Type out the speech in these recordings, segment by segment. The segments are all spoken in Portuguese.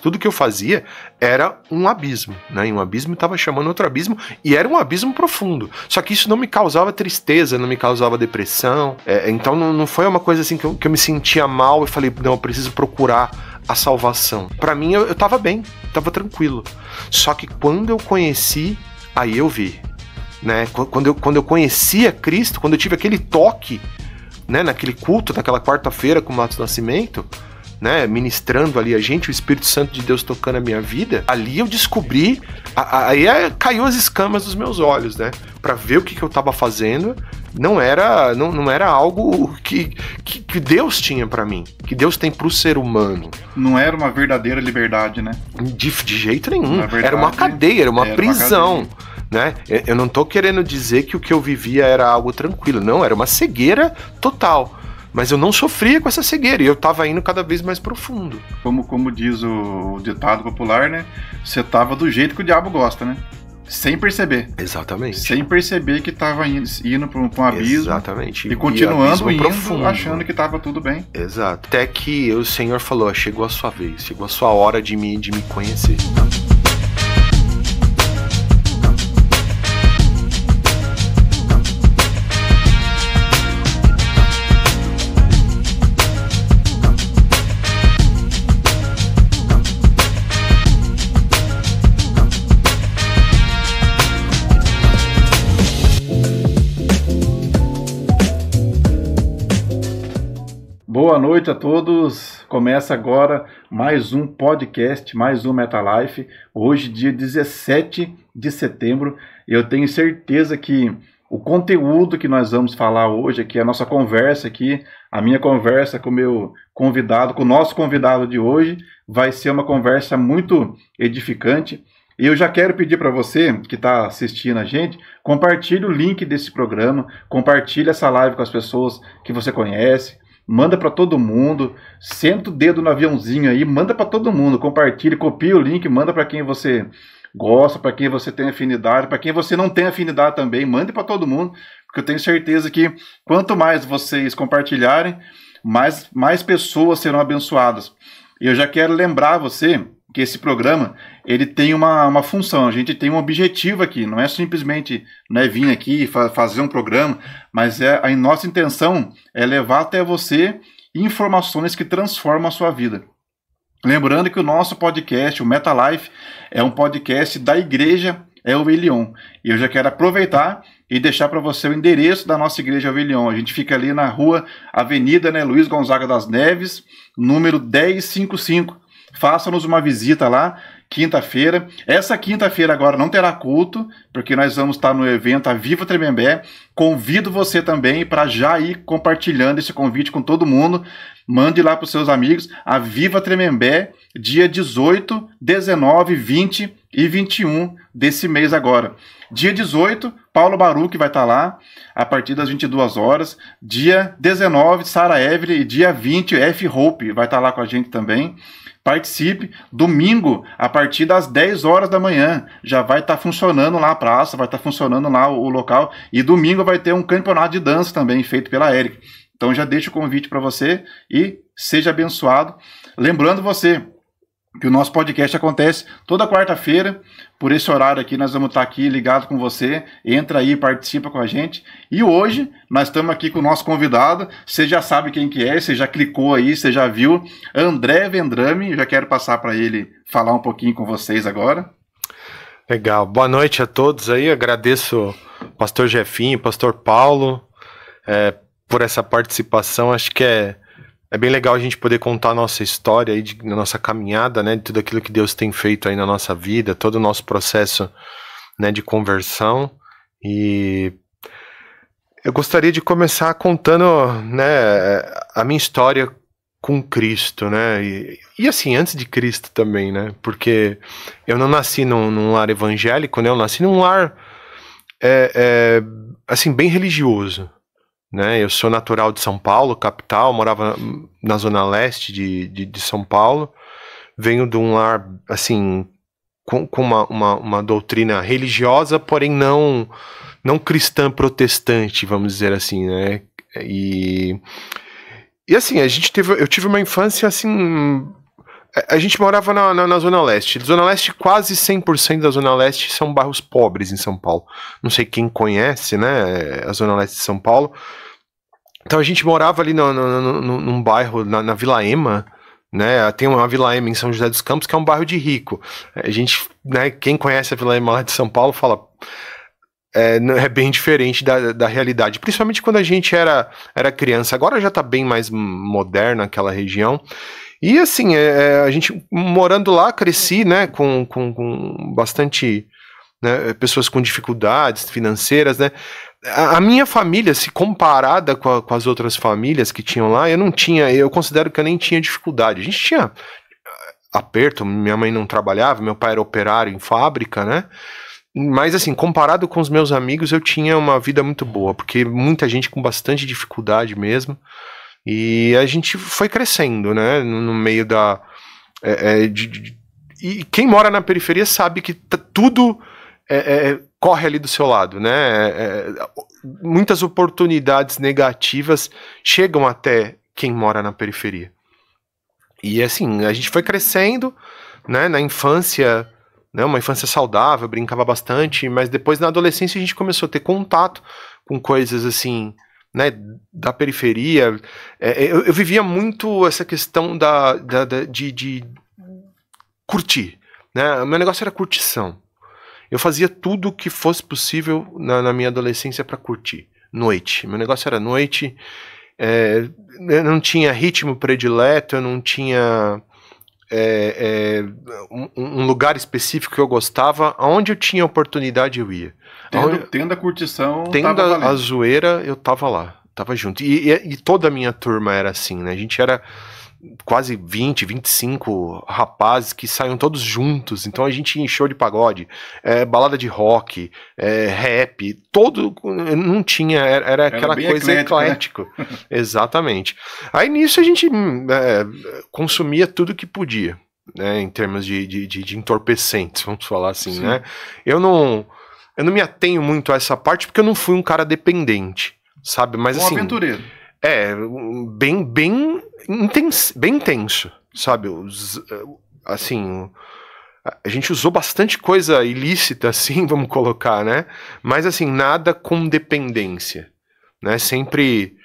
Tudo que eu fazia era um abismo, né? E um abismo estava chamando outro abismo, e era um abismo profundo. Só que isso não me causava tristeza, não me causava depressão. Então não foi uma coisa assim que eu me sentia mal e falei, não, eu preciso procurar a salvação. Pra mim, eu tava bem, tava tranquilo. Só que quando eu conheci, aí eu vi, né? Quando eu conheci a Cristo, quando eu tive aquele toque, né, naquele culto, naquela quarta-feira com o Matos Nascimento, né, ministrando ali a gente, o Espírito Santo de Deus tocando a minha vida, ali eu descobri, aí caiu as escamas dos meus olhos, né, pra ver o que eu tava fazendo. Não era algo que Deus tinha pra mim, que Deus tem pro ser humano. Não era uma verdadeira liberdade, né? De jeito nenhum. Verdade, era uma cadeia, era uma prisão. Né? Eu não tô querendo dizer que o que eu vivia era algo tranquilo, não, era uma cegueira total, mas eu não sofria com essa cegueira e eu tava indo cada vez mais profundo. Como diz o ditado popular, né? Você tava do jeito que o diabo gosta, né? Sem perceber. Exatamente. Sem perceber que tava indo para um abismo. Exatamente. E continuando indo, profundo, achando que tava tudo bem. Exato. Até que o Senhor falou, chegou a sua vez, chegou a sua hora de me conhecer. Boa noite a todos, começa agora mais um podcast, mais um MetaLife, hoje dia 17 de setembro, e eu tenho certeza que o conteúdo que nós vamos falar hoje aqui, a nossa conversa aqui, a minha conversa com o meu convidado, com o nosso convidado de hoje, vai ser uma conversa muito edificante. E eu já quero pedir para você que está assistindo a gente, compartilhe o link desse programa, compartilhe essa live com as pessoas que você conhece, manda para todo mundo, senta o dedo no aviãozinho aí, manda para todo mundo, compartilhe, copia o link, manda para quem você gosta, para quem você tem afinidade, para quem você não tem afinidade também, mande para todo mundo, porque eu tenho certeza que quanto mais vocês compartilharem, mais pessoas serão abençoadas. E eu já quero lembrar você que esse programa, ele tem uma função, a gente tem um objetivo aqui, não é simplesmente vir aqui e fazer um programa, mas a nossa intenção é levar até você informações que transformam a sua vida. Lembrando que o nosso podcast, o MetaLife, é um podcast da Igreja El Elyon. E eu já quero aproveitar e deixar para você o endereço da nossa Igreja El Elyon. A gente fica ali na rua Avenida Luiz Gonzaga das Neves, número 1055. Faça-nos uma visita lá, quinta-feira. Essa quinta-feira agora não terá culto, porque nós vamos estar no evento A Viva Tremembé. Convido você também para já ir compartilhando esse convite com todo mundo. Mande lá para os seus amigos. A Viva Tremembé, dia 18, 19, 20 e 21 desse mês agora. Dia 18, Paulo Baruch vai estar lá, a partir das 22 horas. Dia 19, Sarah Evelyn. E dia 20, F. Hope vai estar lá com a gente também. Participe. Domingo, a partir das 10 horas da manhã, já vai estar funcionando lá a praça, vai estar funcionando lá o local. E domingo vai ter um campeonato de dança também, feito pela Érica. Então já deixo o convite para você e seja abençoado. Lembrando você que o nosso podcast acontece toda quarta-feira, por esse horário aqui, nós vamos estar aqui ligado com você, entra aí, participa com a gente, e hoje nós estamos aqui com o nosso convidado, você já sabe quem que é, você já clicou aí, você já viu, André Vendrame, já quero passar para ele falar um pouquinho com vocês agora. Legal, boa noite a todos aí, agradeço pastor Jefinho, pastor Paulo, por essa participação, acho que é bem legal a gente poder contar a nossa história aí, na nossa caminhada, né, de tudo aquilo que Deus tem feito aí na nossa vida, todo o nosso processo, né, de conversão. E eu gostaria de começar contando, né, a minha história com Cristo, né, e assim, antes de Cristo também, né, porque eu não nasci num lar evangélico, né, eu nasci num lar, assim, bem religioso. Né, eu sou natural de São Paulo, capital, morava na zona leste de São Paulo, venho de um lar, assim, com uma doutrina religiosa, porém não cristã protestante, vamos dizer assim, né, e assim, eu tive uma infância, assim, A gente morava na Zona Leste. Zona Leste, quase 100% da Zona Leste são bairros pobres em São Paulo. Não sei quem conhece, né, a Zona Leste de São Paulo. Então a gente morava ali num bairro, na Vila Ema, né, tem uma Vila Ema em São José dos Campos, que é um bairro de rico. A gente, né, quem conhece a Vila Ema lá de São Paulo fala... É bem diferente da realidade, principalmente quando a gente era criança. Agora já tá bem mais moderna aquela região. E assim, a gente morando lá, cresci, né, com bastante, né, pessoas com dificuldades financeiras, né. A minha família, se comparada com as outras famílias que tinham lá, eu considero que eu nem tinha dificuldade. A gente tinha aperto, minha mãe não trabalhava, meu pai era operário em fábrica, né. Mas assim, comparado com os meus amigos, eu tinha uma vida muito boa, porque muita gente com bastante dificuldade mesmo. E a gente foi crescendo, né, no meio da... e quem mora na periferia sabe que tudo corre ali do seu lado, né? Muitas oportunidades negativas chegam até quem mora na periferia. E assim, a gente foi crescendo, né, na infância... Né, uma infância saudável, brincava bastante, mas depois na adolescência a gente começou a ter contato com coisas assim, né, da periferia. Eu vivia muito essa questão de curtir, né? O meu negócio era curtição. Eu fazia tudo que fosse possível na minha adolescência para curtir. Noite, meu negócio era noite. Eu não tinha ritmo predileto, eu não tinha... um lugar específico que eu gostava, aonde eu tinha oportunidade eu ia. Tendo a curtição, tendo a zoeira, eu tava lá, tava junto. E toda a minha turma era assim, né? A gente era quase 20, 25 rapazes que saíam todos juntos, então a gente ia em show de pagode, balada de rock, rap, todo, não tinha, era aquela coisa eclética, né? Exatamente. Aí nisso a gente consumia tudo que podia, né, em termos de entorpecentes, vamos falar assim. Sim. Né? Eu não me atenho muito a essa parte porque eu não fui um cara dependente, sabe, mas assim... aventureiro. Bem intenso, sabe? Assim, a gente usou bastante coisa ilícita, assim, vamos colocar, né? Mas, assim, nada com dependência, né? Sempre...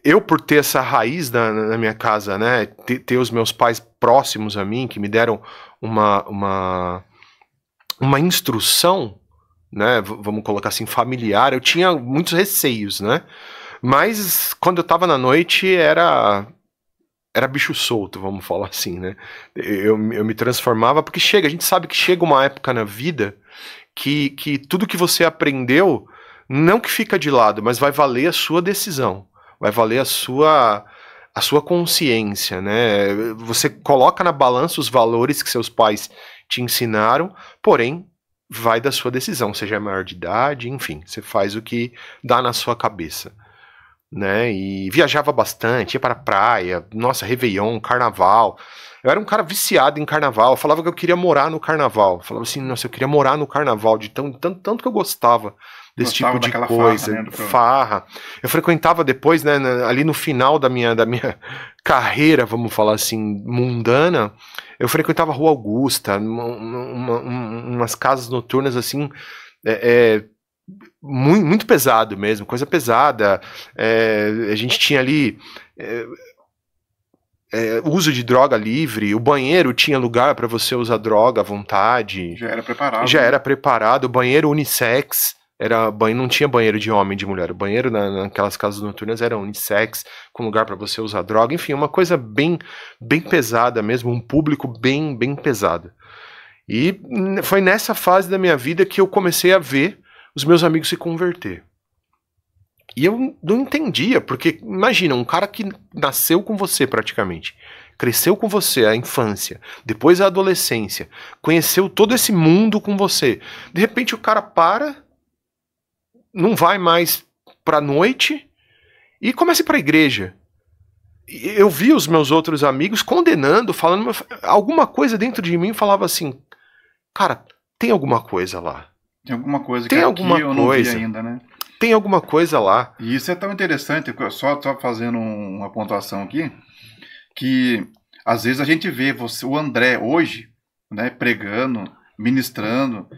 Eu, por ter essa raiz na minha casa, né? Ter os meus pais próximos a mim, que me deram uma instrução, né? Vamos colocar assim, familiar, eu tinha muitos receios, né? Mas quando eu tava na noite era bicho solto, vamos falar assim, né? Eu me transformava, porque a gente sabe que chega uma época na vida que tudo que você aprendeu, não que fica de lado, mas vai valer a sua decisão, vai valer a sua consciência, né? Você coloca na balança os valores que seus pais te ensinaram, porém, vai da sua decisão, seja maior de idade, enfim, você faz o que dá na sua cabeça. Né, e viajava bastante, ia para a praia, nossa, Réveillon, Carnaval. Eu era um cara viciado em Carnaval, eu falava que eu queria morar no Carnaval. Eu falava assim, nossa, eu queria morar no Carnaval, de tanto que eu gostava desse tipo de coisa, farra. Eu frequentava depois, né, ali no final da minha carreira, vamos falar assim, mundana, eu frequentava a Rua Augusta, umas casas noturnas assim, muito pesado mesmo, coisa pesada. A gente tinha ali uso de droga livre, o banheiro tinha lugar para você usar droga à vontade. Já era preparado. Já era preparado, o banheiro unissex, não tinha banheiro de homem e de mulher, o banheiro naquelas casas noturnas era unissex, com lugar para você usar droga, enfim, uma coisa bem pesada mesmo, um público bem pesado. E foi nessa fase da minha vida que eu comecei a ver os meus amigos se converter. E eu não entendia, porque imagina, um cara que nasceu com você praticamente, cresceu com você a infância, depois a adolescência, conheceu todo esse mundo com você. De repente o cara não vai mais pra noite e começa a ir pra igreja. Eu vi os meus outros amigos condenando, falando, alguma coisa dentro de mim falava assim, cara, tem alguma coisa lá. Tem alguma coisa que aqui eu não vi ainda, né? Tem alguma coisa lá. E isso é tão interessante, só fazendo uma pontuação aqui, que Às vezes a gente vê o André hoje, né, pregando, ministrando,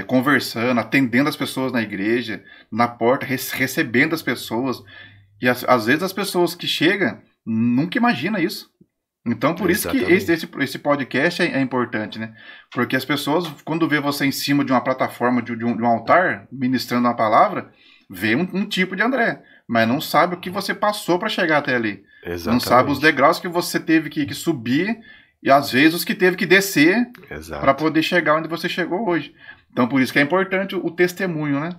conversando, atendendo as pessoas na igreja, na porta, recebendo as pessoas. E às vezes as pessoas que chegam nunca imaginam isso. Então, por isso que esse podcast é importante, né? Porque as pessoas, quando vê você em cima de uma plataforma, de um altar, ministrando uma palavra, vê um tipo de André, mas não sabe o que você passou para chegar até ali. Exatamente. Não sabe os degraus que você teve que subir e, às vezes, os que teve que descer para poder chegar onde você chegou hoje. Então, por isso que é importante o testemunho, né?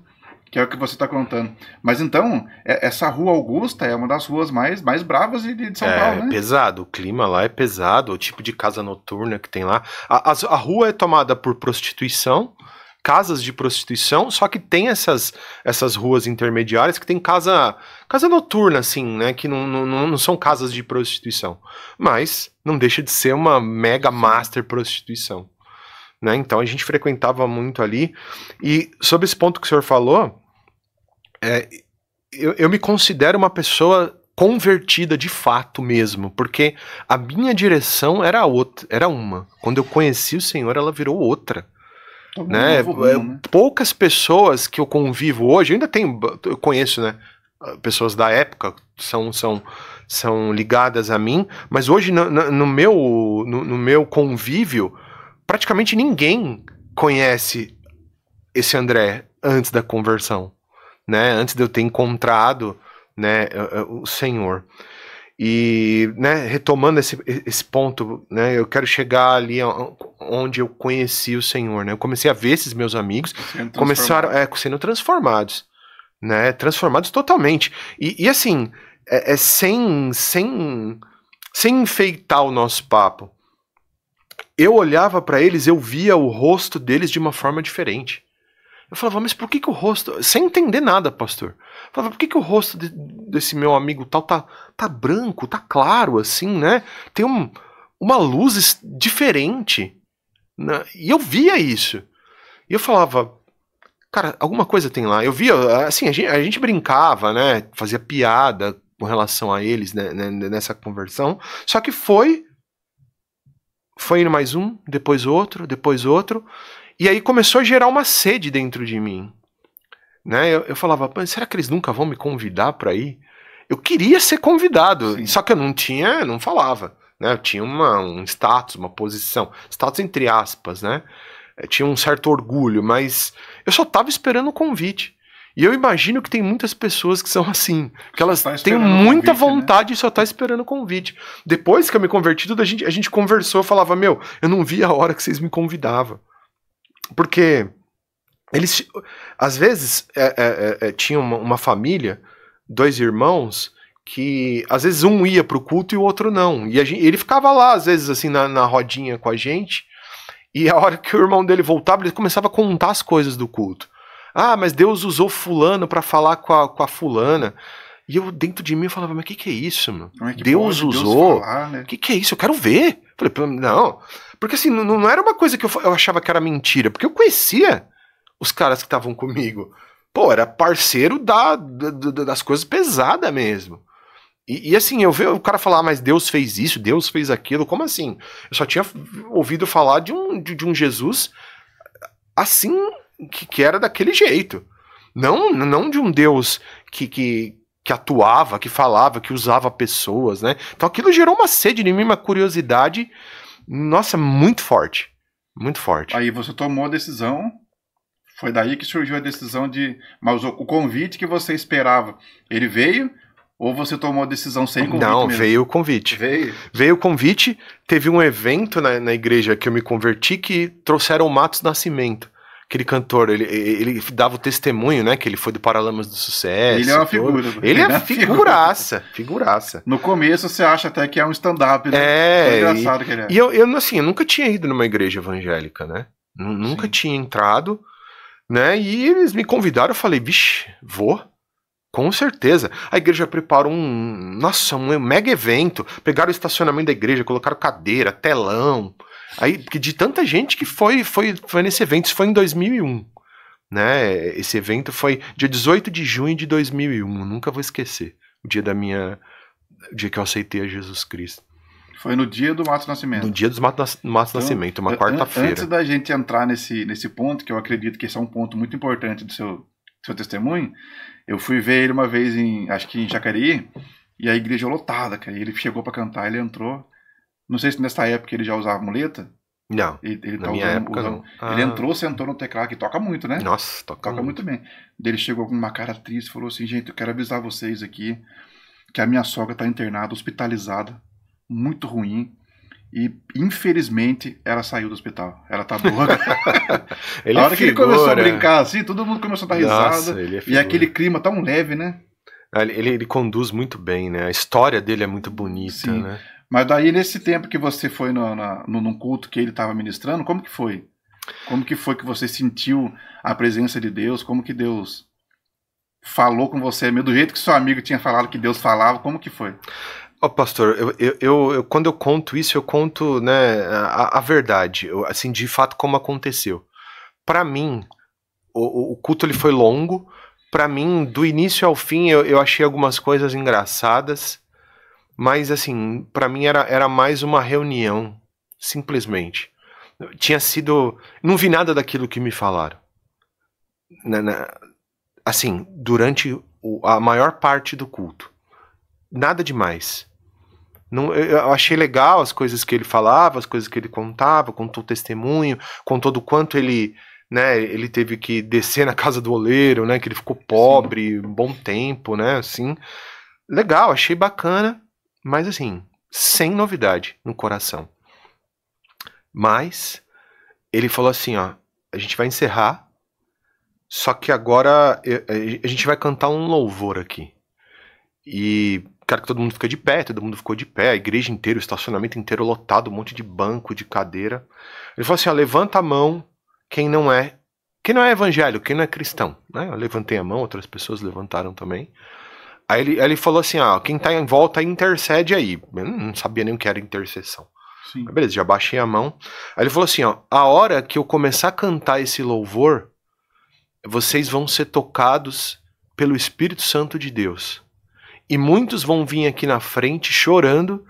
Que é o que você está contando. Mas então, essa Rua Augusta é uma das ruas mais bravas de São Paulo, né? É pesado, o clima lá é pesado, o tipo de casa noturna que tem lá. A rua é tomada por prostituição, casas de prostituição, só que tem essas ruas intermediárias que tem casa noturna, assim, né? Que não são casas de prostituição. Mas não deixa de ser uma mega master prostituição. Né? Então a gente frequentava muito ali. E sobre esse ponto que o senhor falou, eu me considero uma pessoa convertida de fato mesmo, porque a minha direção era uma. Quando eu conheci o Senhor, ela virou outra. Né? Poucas pessoas que eu convivo hoje, eu conheço, né, pessoas da época, são ligadas a mim, mas hoje no meu convívio, praticamente ninguém conhece esse André antes da conversão, né? Antes de eu ter encontrado, né, o Senhor. E, né, retomando esse ponto, né, eu quero chegar ali onde eu conheci o Senhor, né? Eu comecei a ver esses meus amigos começaram sendo transformados, né? Transformados totalmente. E assim, sem enfeitar o nosso papo. Eu olhava para eles, eu via o rosto deles de uma forma diferente. Eu falava, mas por que o rosto... Sem entender nada, pastor. Eu falava, por que o rosto desse meu amigo tal tá branco, tá claro, assim, né? Tem uma luz diferente. Né? E eu via isso. E eu falava, cara, alguma coisa tem lá. Eu via, assim, a gente brincava, né? Fazia piada com relação a eles, né, nessa conversão. Só que foi indo mais um, depois outro, e aí começou a gerar uma sede dentro de mim, né? Eu falava, será que eles nunca vão me convidar para ir? Eu queria ser convidado, sim. Só que eu não falava, né? Eu tinha um status, uma posição, status entre aspas, né? Eu tinha um certo orgulho, mas eu só tava esperando o convite. E eu imagino que tem muitas pessoas que são assim, que elas têm muita vontade, né? E só tá esperando o convite. Depois que eu me converti, a gente conversou, eu falava, eu não vi a hora que vocês me convidavam. Porque eles, às vezes, tinha uma família, 2 irmãos, que às vezes um ia pro culto e o outro não. E ele ficava lá, às vezes, assim, na rodinha com a gente, e a hora que o irmão dele voltava, ele começava a contar as coisas do culto. Ah, mas Deus usou fulano para falar com a fulana. E eu, dentro de mim, eu falava, mas o que é isso, meu? Deus usou? O que é isso? Eu quero ver. Eu falei, não. Porque assim, não era uma coisa que eu achava que era mentira, porque eu conhecia os caras que estavam comigo. Pô, era parceiro das coisas pesadas mesmo. E assim, eu vi o cara falar, mas Deus fez isso, Deus fez aquilo, como assim? Eu só tinha ouvido falar de um Jesus assim, que era daquele jeito. Não de um Deus que atuava, que falava, que usava pessoas, né? Então aquilo gerou uma sede em mim, uma curiosidade, nossa, muito forte. Muito forte. Aí você tomou a decisão, foi daí que surgiu a decisão mas o convite que você esperava, ele veio? Ou você tomou a decisão sem convite? Não, mesmo? Veio o convite. Veio o convite, teve um evento na igreja que eu me converti que trouxeram o Matos Nascimento. Aquele cantor, ele dava o testemunho, né? Que ele foi do Paralamas do Sucesso. Ele é uma figura. Ele é figuraça. No começo você acha até que é um stand-up, né? É engraçado que ele é. E eu nunca tinha ido numa igreja evangélica, né? Nunca tinha entrado, né? E eles me convidaram, eu falei, vixe, vou. Com certeza. A igreja preparou um mega evento. Pegaram o estacionamento da igreja, colocaram cadeira, telão. Aí, de tanta gente que foi nesse evento. Isso foi em 2001. Né? Esse evento foi dia 18 de junho de 2001. Nunca vou esquecer. O dia que eu aceitei a Jesus Cristo. Foi no dia do Mato Nascimento. No dia do Mato Nascimento, uma quarta-feira. Antes da gente entrar nesse ponto, que eu acredito que esse é um ponto muito importante do seu testemunho, eu fui ver ele uma vez, acho que em Jacareí, e a igreja lotada, cara. Ele chegou para cantar, ele entrou. Não sei se nessa época ele já usava muleta. Não, ele na minha época não. Ele entrou, sentou no teclado, que toca muito, né? Nossa, toca muito bem. Ele chegou com uma cara triste e falou assim, gente, eu quero avisar vocês aqui que a minha sogra tá internada, hospitalizada, muito ruim, e infelizmente ela saiu do hospital. Ela tá boa. Ele a hora que ele começou a brincar assim, todo mundo começou a dar risada. Nossa, e aquele clima tão leve, né? Ele conduz muito bem, né? A história dele é muito bonita, Sim. né? Mas daí, nesse tempo que você foi num culto que ele estava ministrando, como que foi? Como que foi que você sentiu a presença de Deus? Como que Deus falou com você? Do jeito que seu amigo tinha falado que Deus falava, como que foi? Pastor, quando eu conto isso, eu conto, né, a verdade, assim, de fato como aconteceu. Para mim, o culto ele foi longo. Para mim, do início ao fim, eu achei algumas coisas engraçadas. Mas, assim, pra mim era mais uma reunião, simplesmente. Tinha sido... Não vi nada daquilo que me falaram. Assim, durante a maior parte do culto. Nada demais. Eu achei legal as coisas que ele falava, as coisas que ele contava, contou testemunho, contou do quanto ele... né, ele teve que descer na casa do oleiro, né, que ele ficou pobre um bom tempo, né, assim. Legal, achei bacana. Mas assim, sem novidade no coração. Mas ele falou assim, ó, a gente vai encerrar, só que agora a gente vai cantar um louvor aqui. E quero que todo mundo fique de pé, todo mundo ficou de pé, a igreja inteira, o estacionamento inteiro lotado, um monte de banco, de cadeira. Ele falou assim, ó, levanta a mão quem não é evangélico, quem não é cristão. Né? Eu levantei a mão, outras pessoas levantaram também. Aí ele falou assim, quem tá em volta intercede aí. Eu não sabia nem o que era intercessão. Sim. Mas beleza, já baixei a mão. Aí ele falou assim, a hora que eu começar a cantar esse louvor, vocês vão ser tocados pelo Espírito Santo de Deus. E muitos vão vir aqui na frente chorando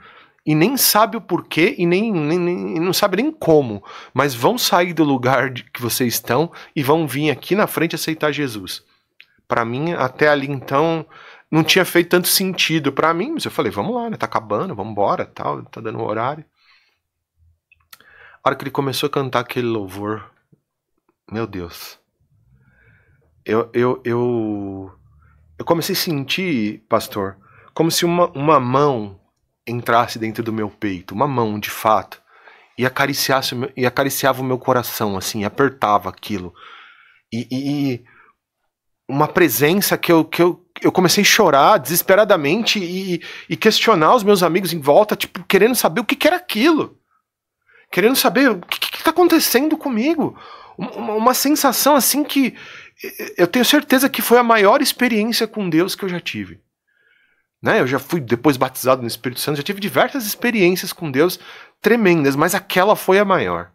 e nem sabe o porquê e nem não sabe nem como, mas vão sair do lugar que vocês estão e vão vir aqui na frente aceitar Jesus. Para mim, até ali então... não tinha feito tanto sentido pra mim, mas eu falei, vamos lá, né? Tá acabando, vamos embora, tal, tá dando o horário. A hora que ele começou a cantar aquele louvor, meu Deus. Eu comecei a sentir, pastor, como se uma mão entrasse dentro do meu peito, uma mão, de fato, e acariciava o meu coração, assim, apertava aquilo. E uma presença que eu comecei a chorar desesperadamente e questionar os meus amigos em volta, tipo, querendo saber o que era aquilo. Querendo saber o que tá acontecendo comigo. Uma sensação assim que eu tenho certeza que foi a maior experiência com Deus que eu já tive. Né? Eu já fui depois batizado no Espírito Santo, já tive diversas experiências com Deus tremendas, mas aquela foi a maior.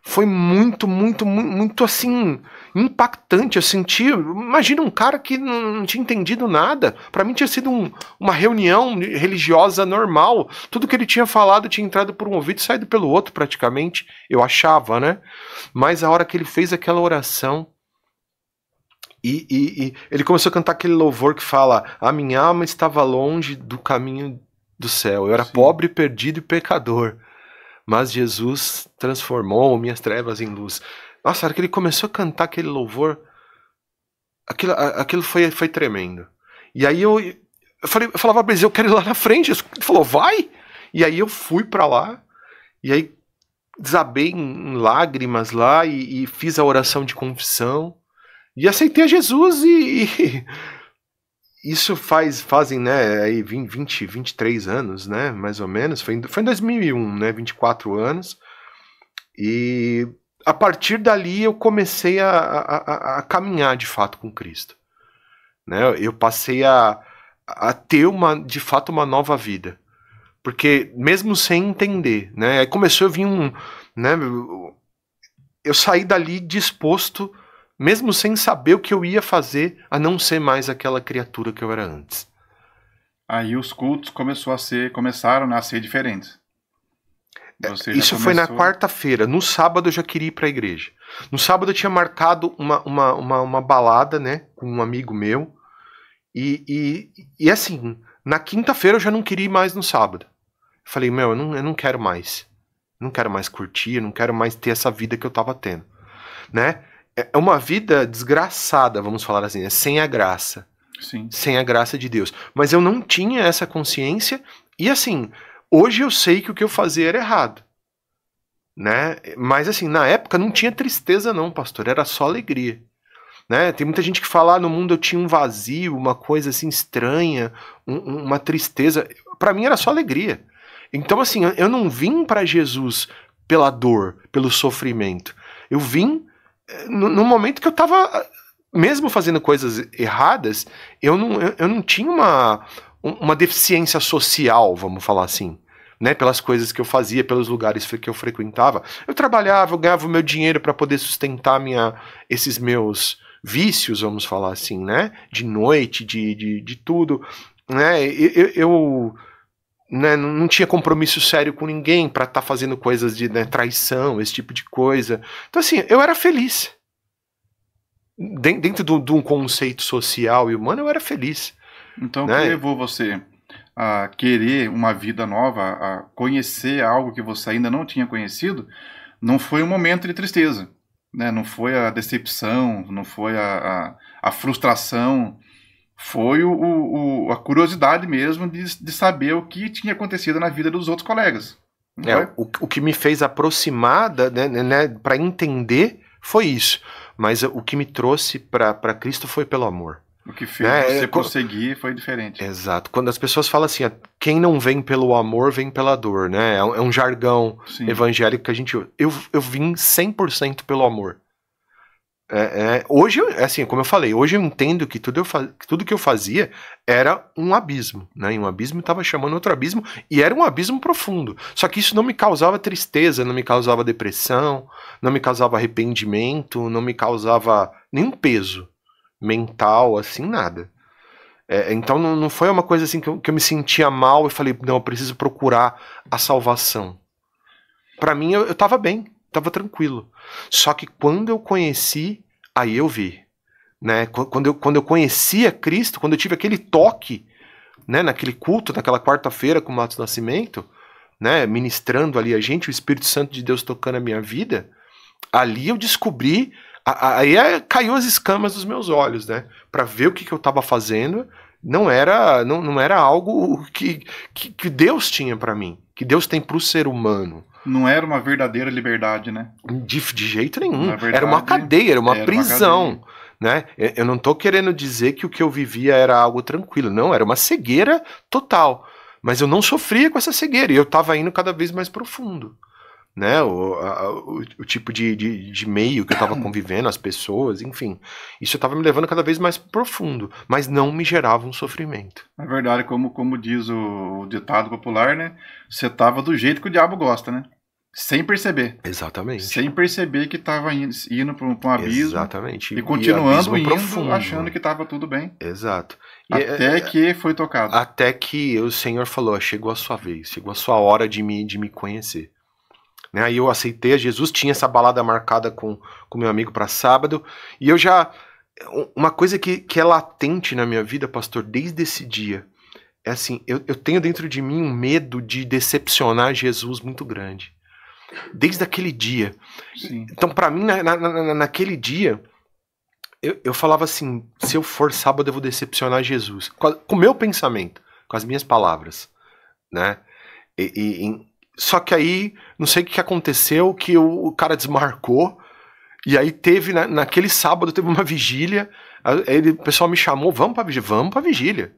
Foi muito, muito, muito assim, impactante. Eu senti, imagina um cara que não tinha entendido nada. Para mim tinha sido uma reunião religiosa normal. Tudo que ele tinha falado tinha entrado por um ouvido e saído pelo outro praticamente. Eu achava, né? Mas a hora que ele fez aquela oração e ele começou a cantar aquele louvor que fala: a minha alma estava longe do caminho do céu. Eu era pobre, perdido e pecador. Mas Jesus transformou minhas trevas em luz. Nossa, a hora que ele começou a cantar aquele louvor, aquilo foi tremendo. E aí eu falava pra ele, eu quero ir lá na frente. Ele falou, vai! E aí eu fui pra lá, e aí desabei em lágrimas lá, e fiz a oração de confissão, e aceitei a Jesus, e isso fazem, né, aí 23 anos, né, mais ou menos, foi em 2001, né, 24 anos, e a partir dali eu comecei a caminhar de fato com Cristo, né, eu passei a ter de fato uma nova vida, porque mesmo sem entender, né, aí começou a vir né, eu saí dali disposto, mesmo sem saber o que eu ia fazer, a não ser mais aquela criatura que eu era antes. Aí os cultos começaram a ser diferentes. Isso foi na quarta-feira. No sábado eu já queria ir para a igreja. No sábado eu tinha marcado uma balada, né, com um amigo meu. E assim, na quinta-feira eu já não queria ir mais no sábado. Eu falei, eu não quero mais. Não quero mais curtir, eu não quero mais ter essa vida que eu tava tendo. Né? É uma vida desgraçada, vamos falar assim, sem a graça. Sim. Sem a graça de Deus. Mas eu não tinha essa consciência. E assim, hoje eu sei que o que eu fazia era errado. Né? Mas assim, na época não tinha tristeza não, pastor. Era só alegria. Né? Tem muita gente que fala, no mundo eu tinha um vazio, uma coisa assim estranha, uma tristeza. Para mim era só alegria. Então assim, eu não vim para Jesus pela dor, pelo sofrimento. Eu vim no momento que eu tava, mesmo fazendo coisas erradas, eu não tinha uma deficiência social, vamos falar assim. Né, pelas coisas que eu fazia, pelos lugares que eu frequentava. Eu trabalhava, eu ganhava o meu dinheiro para poder sustentar esses meus vícios, vamos falar assim, né? De noite, de tudo. Né? Eu né, não tinha compromisso sério com ninguém para estar fazendo coisas de traição, esse tipo de coisa. Então, assim, eu era feliz. Dentro de um conceito social e humano, eu era feliz. Então, né? O que levou você a querer uma vida nova, a conhecer algo que você ainda não tinha conhecido, não foi um momento de tristeza, né? Não foi a decepção, não foi a frustração, foi a curiosidade mesmo de saber o que tinha acontecido na vida dos outros colegas. O que me fez aproximar, né, para entender, foi isso. Mas o que me trouxe para Cristo foi pelo amor. O que fez você prosseguir foi diferente. Exato. Quando as pessoas falam assim, quem não vem pelo amor, vem pela dor, né? É um jargão evangélico que a gente... Eu vim 100% pelo amor. Hoje, assim, como eu falei, hoje eu entendo que tudo que eu fazia era um abismo, né? E um abismo estava chamando outro abismo, e era um abismo profundo. Só que isso não me causava tristeza, não me causava depressão, não me causava arrependimento, não me causava nenhum peso mental, assim, nada. Então não foi uma coisa assim que eu me sentia mal e falei, não, eu preciso procurar a salvação. Para mim, eu tava bem, tava tranquilo. Só que quando eu conheci, aí eu vi. Né? Quando eu conheci a Cristo, quando eu tive aquele toque, né, naquele culto, naquela quarta-feira com o Matos Nascimento, né, ministrando ali a gente, o Espírito Santo de Deus tocando a minha vida, ali eu descobri... Aí caiu as escamas dos meus olhos, né? Para ver o que eu estava fazendo, não era algo que Deus tinha para mim, que Deus tem para o ser humano. Não era uma verdadeira liberdade, né? De jeito nenhum. Verdade, era uma cadeia, era uma prisão. Né? Eu não estou querendo dizer que o que eu vivia era algo tranquilo, não, era uma cegueira total. Mas eu não sofria com essa cegueira e eu estava indo cada vez mais profundo. Né, o tipo de meio que eu estava convivendo, as pessoas, enfim, isso estava me levando cada vez mais profundo, mas não me gerava um sofrimento. Na verdade, como diz o ditado popular, né, você estava do jeito que o diabo gosta, né, sem perceber. Exatamente. Sem perceber que estava indo para um abismo. Exatamente. E continuando indo, profundo, achando que estava tudo bem. Exato. Até que foi tocado. Até que o Senhor falou, chegou a sua vez, chegou a sua hora de me conhecer. Né, aí eu aceitei a Jesus, tinha essa balada marcada com meu amigo para sábado, e eu já... Uma coisa que é latente na minha vida, pastor, desde esse dia, é assim, eu tenho dentro de mim um medo de decepcionar Jesus muito grande. Desde aquele dia. Sim. Então, para mim, naquele dia, eu falava assim, se eu for sábado eu vou decepcionar Jesus. Com o meu pensamento, com as minhas palavras. Né? Só que aí, não sei o que aconteceu, que o cara desmarcou, e aí teve, naquele sábado, teve uma vigília, aí o pessoal me chamou, vamos pra vigília.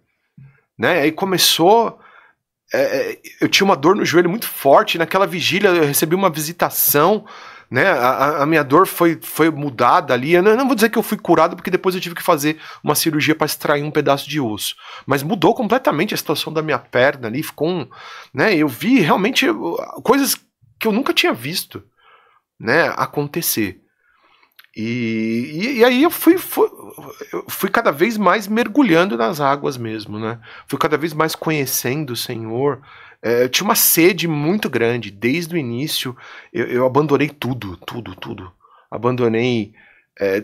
Né? Aí começou, eu tinha uma dor no joelho muito forte, naquela vigília eu recebi uma visitação, né? A minha dor foi mudada ali. Eu não vou dizer que eu fui curado, porque depois eu tive que fazer uma cirurgia para extrair um pedaço de osso. Mas mudou completamente a situação da minha perna ali. Ficou né? Eu vi realmente coisas que eu nunca tinha visto, né, acontecer. E aí eu fui cada vez mais mergulhando nas águas mesmo, né? Fui cada vez mais conhecendo o Senhor. Eu tinha uma sede muito grande. Desde o início, eu abandonei tudo. Abandonei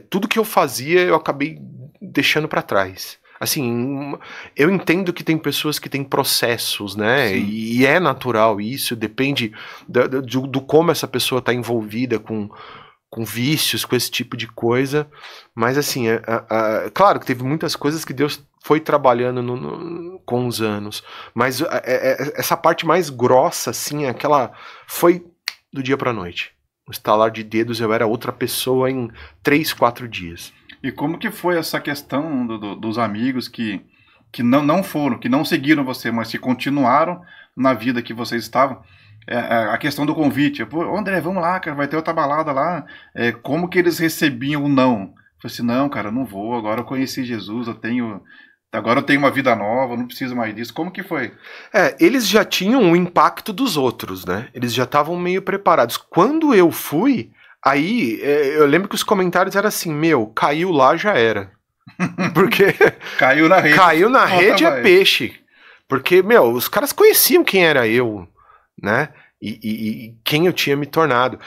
tudo que eu fazia, eu acabei deixando para trás. Assim, eu entendo que tem pessoas que têm processos, né? E é natural isso, depende do como essa pessoa está envolvida com vícios, com esse tipo de coisa. Mas assim, claro que teve muitas coisas que Deus foi trabalhando com os anos. Mas essa parte mais grossa, assim, aquela foi do dia pra noite. No estalar de dedos, eu era outra pessoa em 3, 4 dias. E como que foi essa questão dos amigos que não foram, que não seguiram você, mas que continuaram na vida que vocês estavam? A questão do convite. Pô, André, vamos lá, cara, vai ter outra balada lá. Como que eles recebiam o não? Eu falei assim, não, cara, não vou, agora eu conheci Jesus, agora eu tenho uma vida nova, não preciso mais disso. Como que foi? Eles já tinham o impacto dos outros, né? Eles já estavam meio preparados. Quando eu fui, aí eu lembro que os comentários eram assim, caiu lá, já era. Porque caiu na rede. Caiu na rede é peixe. Porque, os caras conheciam quem era eu, né? E quem eu tinha me tornado.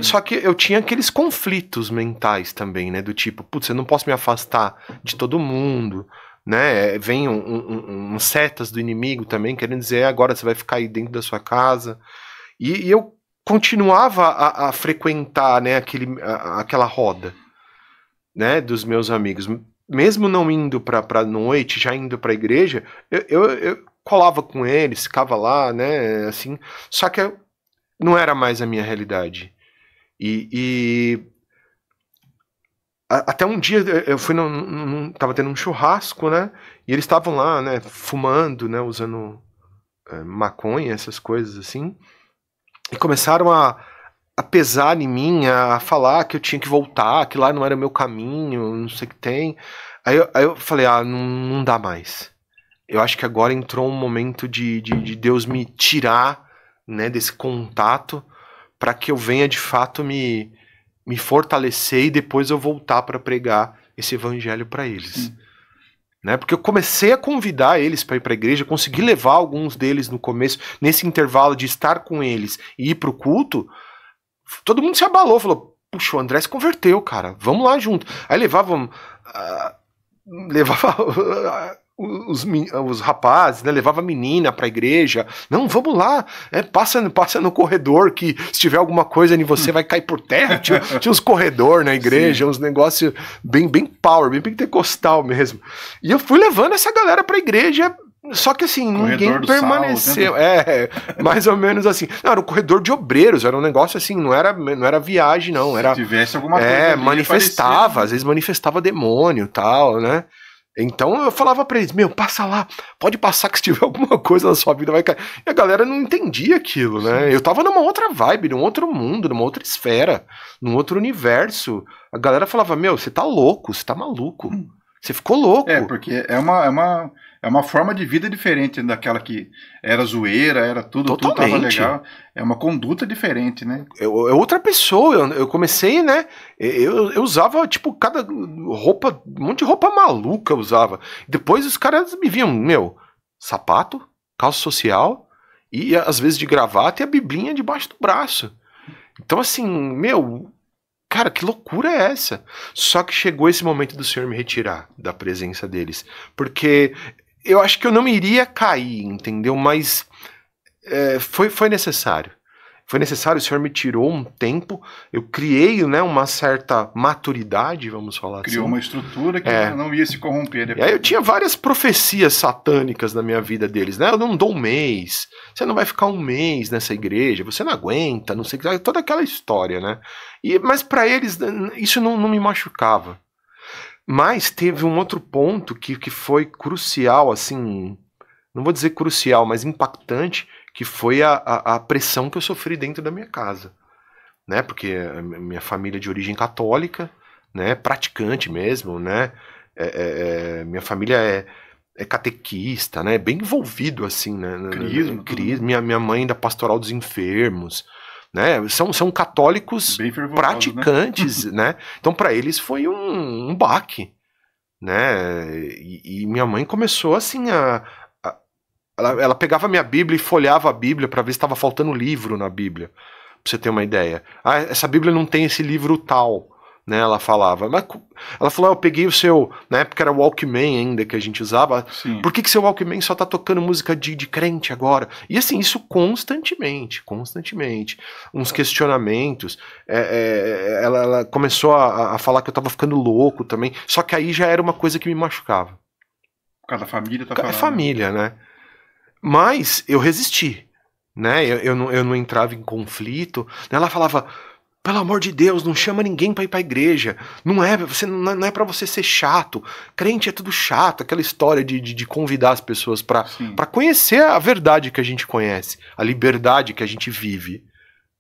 Só que eu tinha aqueles conflitos mentais também, né? Do tipo, putz, eu não posso me afastar de todo mundo, né? Vem setas do inimigo também, querendo dizer, agora você vai ficar aí dentro da sua casa. E eu continuava a frequentar, né, aquela roda, né, dos meus amigos. Mesmo não indo pra noite, já indo pra igreja, eu colava com eles, ficava lá, né, assim, só que não era mais a minha realidade. Até um dia eu fui tava tendo um churrasco, né, e eles estavam lá, né, fumando, né, usando maconha, essas coisas assim, e começaram a pesar em mim, a falar que eu tinha que voltar, que lá não era meu caminho, não sei o que tem. Aí eu falei, não dá mais. Eu acho que agora entrou um momento de Deus me tirar, né, desse contato, para que eu venha de fato me fortalecer e depois eu voltar para pregar esse evangelho para eles. Né, porque eu comecei a convidar eles para ir para a igreja, consegui levar alguns deles no começo, nesse intervalo de estar com eles e ir para o culto. Todo mundo se abalou, falou, puxa, o André se converteu, cara, vamos lá junto. Aí levava os rapazes, né, levava a menina pra igreja, não, vamos lá, passa no corredor, que se tiver alguma coisa em você vai cair por terra. Tinha uns corredores na igreja, uns negócios bem power, bem pentecostal mesmo. E eu fui levando essa galera pra igreja. Só que assim, ninguém permaneceu. Mais ou menos assim. Não, era um corredor de obreiros, era um negócio assim, não era viagem, não. Se tivesse alguma coisa. Manifestava, às vezes manifestava demônio e tal, né? Então eu falava pra eles, passa lá, pode passar que se tiver alguma coisa na sua vida vai cair. E a galera não entendia aquilo, né? Eu tava numa outra vibe, num outro mundo, numa outra esfera, num outro universo. A galera falava, você tá louco, você tá maluco. Você ficou louco. Porque é uma forma de vida diferente daquela que era zoeira, era tudo tava legal. É uma conduta diferente, né? É outra pessoa. Eu comecei, né? Eu usava, tipo, cada roupa, um monte de roupa maluca eu usava. Depois os caras me viam, sapato, calça social e às vezes de gravata e a biblinha debaixo do braço. Então, assim, cara, que loucura é essa? Só que chegou esse momento do Senhor me retirar da presença deles. Porque eu acho que eu não iria cair, entendeu? Mas foi necessário. Foi necessário, o Senhor me tirou um tempo, eu criei, né, uma certa maturidade, vamos falar assim. Criou uma estrutura que não ia se corromper depois. E aí eu tinha várias profecias satânicas na minha vida deles, né? Eu não dou um mês, você não vai ficar um mês nessa igreja, você não aguenta, não sei o que, toda aquela história, né? Mas para eles isso não me machucava. Mas teve um outro ponto que foi crucial, assim, não vou dizer crucial, mas impactante, que foi a pressão que eu sofri dentro da minha casa, né? Porque a minha família é de origem católica, né? Praticante mesmo, né? Minha família é catequista, né? Bem envolvido assim, né? Crisma. Minha mãe da pastoral dos enfermos, né? São católicos Bem fervorosos, praticantes, né? Então para eles foi um baque, né? E minha mãe começou assim ela pegava minha Bíblia e folhava a Bíblia para ver se estava faltando livro na Bíblia, pra você ter uma ideia. Ah, essa Bíblia não tem esse livro tal, né? Ela falava. Mas ela falou, eu peguei o seu, na época era o Walkman ainda que a gente usava. Sim. Por que seu Walkman só tá tocando música de crente agora? E assim, isso constantemente. Uns questionamentos. Ela começou a falar que eu tava ficando louco também. Só que aí já era uma coisa que me machucava. Por causa da família, tá É falando. família, né? Mas eu resisti, né? Eu não entrava em conflito. Ela falava, pelo amor de Deus, não chama ninguém pra ir pra igreja. Não é pra você ser chato. Crente é tudo chato. Aquela história de convidar as pessoas pra conhecer a verdade que a gente conhece. A liberdade que a gente vive,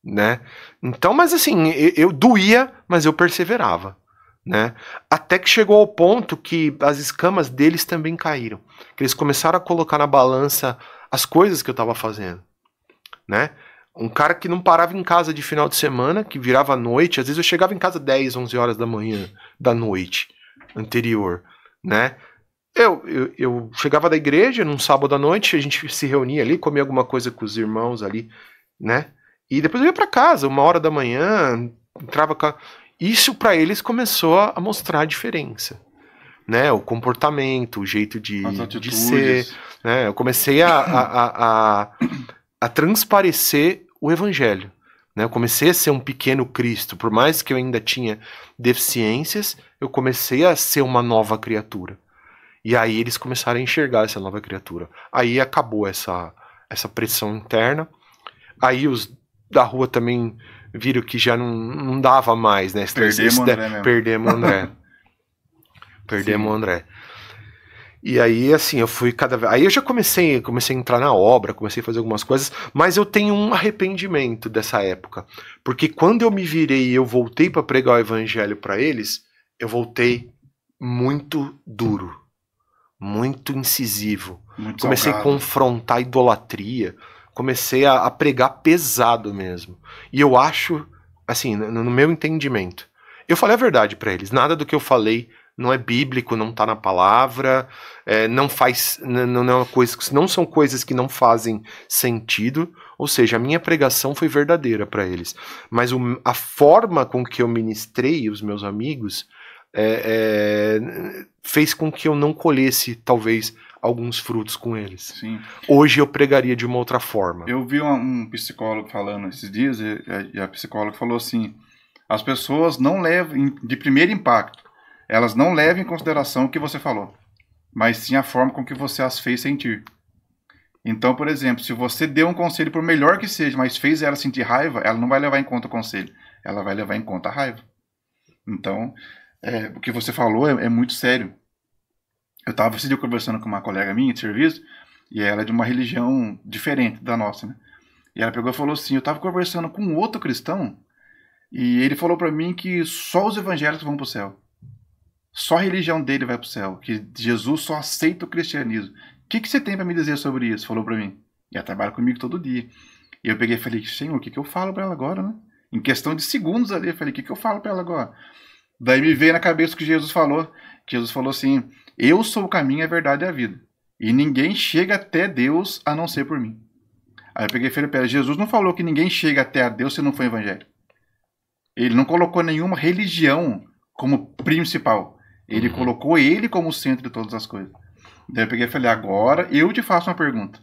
né? Então, mas assim, eu doía, mas eu perseverava, né? Até que chegou ao ponto que as escamas deles também caíram. Que eles começaram a colocar na balança as coisas que eu estava fazendo, né? Um cara que não parava em casa de final de semana, que virava à noite, às vezes eu chegava em casa 10, 11 horas da noite anterior, né? Eu chegava da igreja num sábado à noite, a gente se reunia ali, comia alguma coisa com os irmãos ali, né? E depois eu ia para casa, 1 hora da manhã, entrava com Isso para eles começou a mostrar a diferença, né? O comportamento, o jeito de ser, né? Eu comecei a transparecer o evangelho, né? Eu comecei a ser um pequeno Cristo, por mais que eu ainda tinha deficiências, eu comecei a ser uma nova criatura. E aí eles começaram a enxergar essa nova criatura. Aí acabou essa pressão interna. Aí os da rua também viram que já não dava mais, né? Perdemos o André. Perdemos o André. E aí, assim, eu fui cada vez... Aí eu já comecei a entrar na obra, comecei a fazer algumas coisas, mas eu tenho um arrependimento dessa época. Porque quando eu me virei e eu voltei para pregar o evangelho para eles, eu voltei muito duro, muito incisivo. Muito comecei salgado. A confrontar a idolatria, comecei a pregar pesado mesmo. E eu acho, assim, no meu entendimento, eu falei a verdade para eles, nada do que eu falei não é bíblico, não tá na palavra, não é uma coisa, não são coisas que não fazem sentido, ou seja, a minha pregação foi verdadeira para eles, mas a forma com que eu ministrei os meus amigos fez com que eu não colhesse, talvez, alguns frutos com eles. Sim. Hoje eu pregaria de uma outra forma. Eu vi um psicólogo falando esses dias, e a psicóloga falou assim, as pessoas não levam, de primeiro impacto, elas não levam em consideração o que você falou, mas sim a forma com que você as fez sentir. Então, por exemplo, se você deu um conselho, por melhor que seja, mas fez ela sentir raiva, ela não vai levar em conta o conselho, ela vai levar em conta a raiva. Então, o que você falou é muito sério. Eu estava esse dia conversando com uma colega minha de serviço, e ela é de uma religião diferente da nossa, né? E ela pegou e falou assim, eu estava conversando com outro cristão, e ele falou para mim que só os evangélicos vão para o céu. Só a religião dele vai para o céu, que Jesus só aceita o cristianismo. O que você tem para me dizer sobre isso? Falou para mim. E ela trabalha comigo todo dia. E eu peguei e falei, Senhor, o que eu falo para ela agora, né? Em questão de segundos ali, eu falei, o que eu falo para ela agora? Daí me veio na cabeça o que Jesus falou. Que Jesus falou assim, eu sou o caminho, a verdade e a vida. E ninguém chega até Deus a não ser por mim. Aí eu peguei e falei para ela, Jesus não falou que ninguém chega até a Deus se não for evangelho. Ele não colocou nenhuma religião como principal. Ele colocou ele como o centro de todas as coisas. Daí eu peguei e falei, agora eu te faço uma pergunta.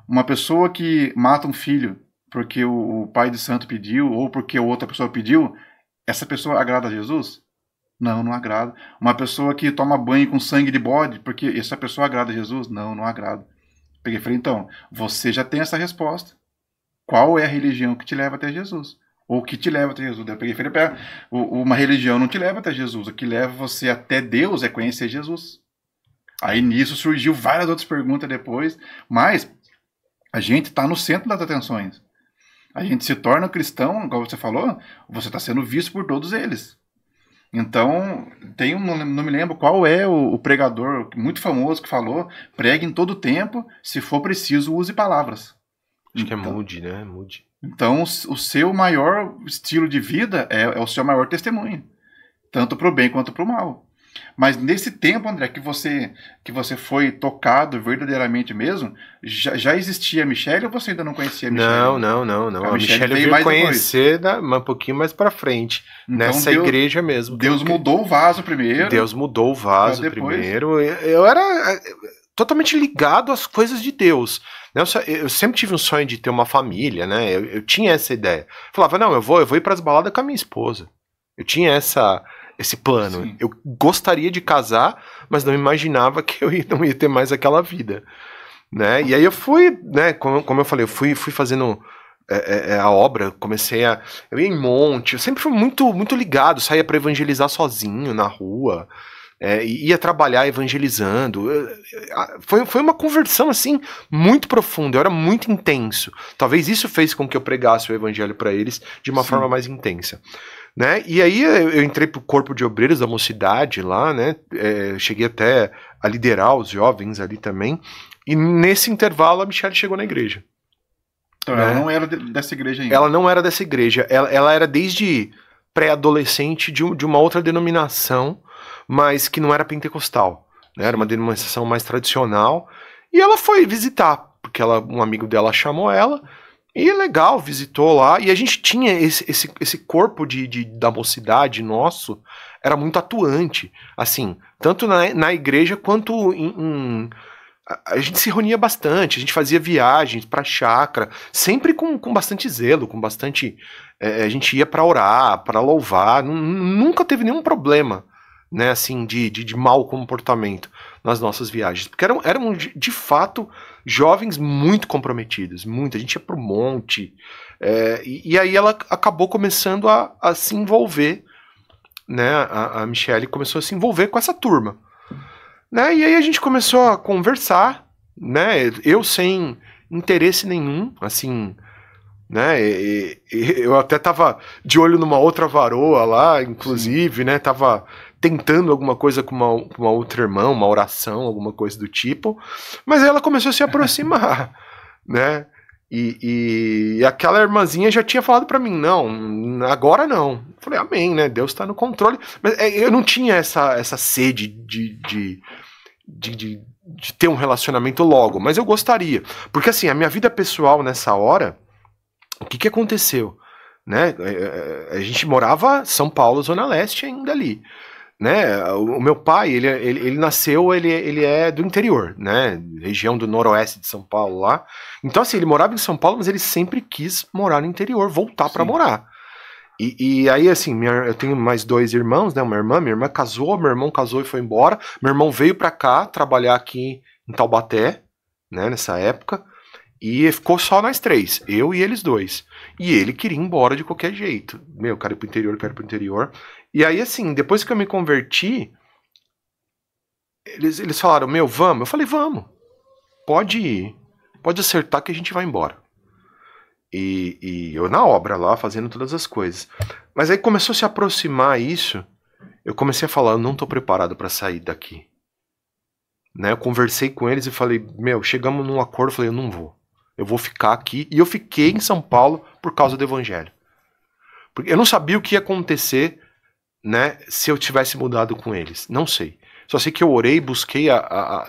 Uma pessoa que mata um filho porque o pai de santo pediu, ou porque outra pessoa pediu, essa pessoa agrada a Jesus? Não, não agrada. Uma pessoa que toma banho com sangue de bode, porque essa pessoa agrada a Jesus? Não, não agrada. Peguei e falei, então, você já tem essa resposta. Qual é a religião que te leva até Jesus? Ou que te leva até Jesus? Eu peguei e falei, uma religião não te leva até Jesus. O que leva você até Deus é conhecer Jesus. Aí nisso surgiu várias outras perguntas depois, mas a gente está no centro das atenções. A gente se torna cristão, igual você falou, você está sendo visto por todos eles. Então, não me lembro qual é o pregador muito famoso que falou, pregue em todo tempo, se for preciso, use palavras. Acho que é Moody, né? Moody. Então, o seu maior estilo de vida é o seu maior testemunho, tanto para o bem quanto para o mal. Mas nesse tempo, André, que você foi tocado verdadeiramente mesmo, já existia a Michelle ou você ainda não conhecia a Michelle? Não. A Michelle veio conhecer um pouquinho mais pra frente, então, nessa igreja mesmo. Deus mudou o vaso primeiro. Deus mudou o vaso primeiro. Eu era totalmente ligado às coisas de Deus. Eu sempre tive um sonho de ter uma família, né? Eu tinha essa ideia. Falava, não, eu vou ir pras baladas com a minha esposa. Eu tinha esse plano. Sim. Eu gostaria de casar, mas não imaginava que eu não ia ter mais aquela vida, né? E aí eu fui, né, como eu falei, eu fui fazendo a obra, eu ia em monte, eu sempre fui muito ligado, saía para evangelizar sozinho na rua, ia trabalhar evangelizando. Foi uma conversão assim muito profunda, eu era muito intenso. Talvez isso fez com que eu pregasse o evangelho para eles de uma forma mais intensa. Né? E aí eu entrei pro corpo de obreiros da mocidade lá, né? Cheguei até a liderar os jovens ali também. E nesse intervalo a Michelle chegou na igreja. Então, né? Ela não era dessa igreja ainda. Ela não era dessa igreja. Ela era desde pré-adolescente de uma outra denominação, mas que não era pentecostal, né? Era uma denominação mais tradicional. E ela foi visitar, porque um amigo dela chamou ela. E legal, visitou lá, e a gente tinha esse corpo da mocidade nosso, era muito atuante, assim, tanto na igreja quanto a gente se reunia bastante, a gente fazia viagens pra chácara, sempre com bastante zelo, com bastante, a gente ia pra orar, pra louvar, nunca teve nenhum problema, né, assim, de mau comportamento nas nossas viagens, porque eram de fato jovens muito comprometidos, a gente ia pro monte, e aí ela acabou começando a se envolver, né, a Michelle começou a se envolver com essa turma, né, e aí a gente começou a conversar, né, eu sem interesse nenhum, assim, né, eu até tava de olho numa outra varoa lá, inclusive, sim, né, tava tentando alguma coisa com uma outra irmã, uma oração, alguma coisa do tipo, mas aí ela começou a se aproximar, né, e aquela irmãzinha já tinha falado pra mim, não, agora não. Eu falei, amém, né, Deus tá no controle, mas eu não tinha essa sede de ter um relacionamento logo, mas eu gostaria, porque assim, a minha vida pessoal nessa hora, o que aconteceu, né, a gente morava São Paulo, Zona Leste ainda ali, né, o meu pai, ele nasceu, ele é do interior, né, região do noroeste de São Paulo lá, então assim, ele morava em São Paulo, mas ele sempre quis morar no interior, voltar para morar, e aí assim, eu tenho mais 2 irmãos, né, minha irmã casou, meu irmão casou e foi embora, meu irmão veio para cá, trabalhar aqui em Taubaté, né, nessa época, e ficou só nós 3, eu e eles 2. E ele queria ir embora de qualquer jeito. Eu quero ir pro interior. E aí, assim, depois que eu me converti, eles falaram, vamos? Eu falei, vamos. Pode ir. Pode acertar que a gente vai embora. E eu na obra lá, fazendo todas as coisas. Mas aí começou a se aproximar isso, eu comecei a falar, eu não tô preparado para sair daqui. Né? Eu conversei com eles e falei, chegamos num acordo, eu falei, eu não vou. Eu vou ficar aqui. E eu fiquei em São Paulo por causa do evangelho. Porque eu não sabia o que ia acontecer, né, se eu tivesse mudado com eles. Não sei. Só sei que eu orei, busquei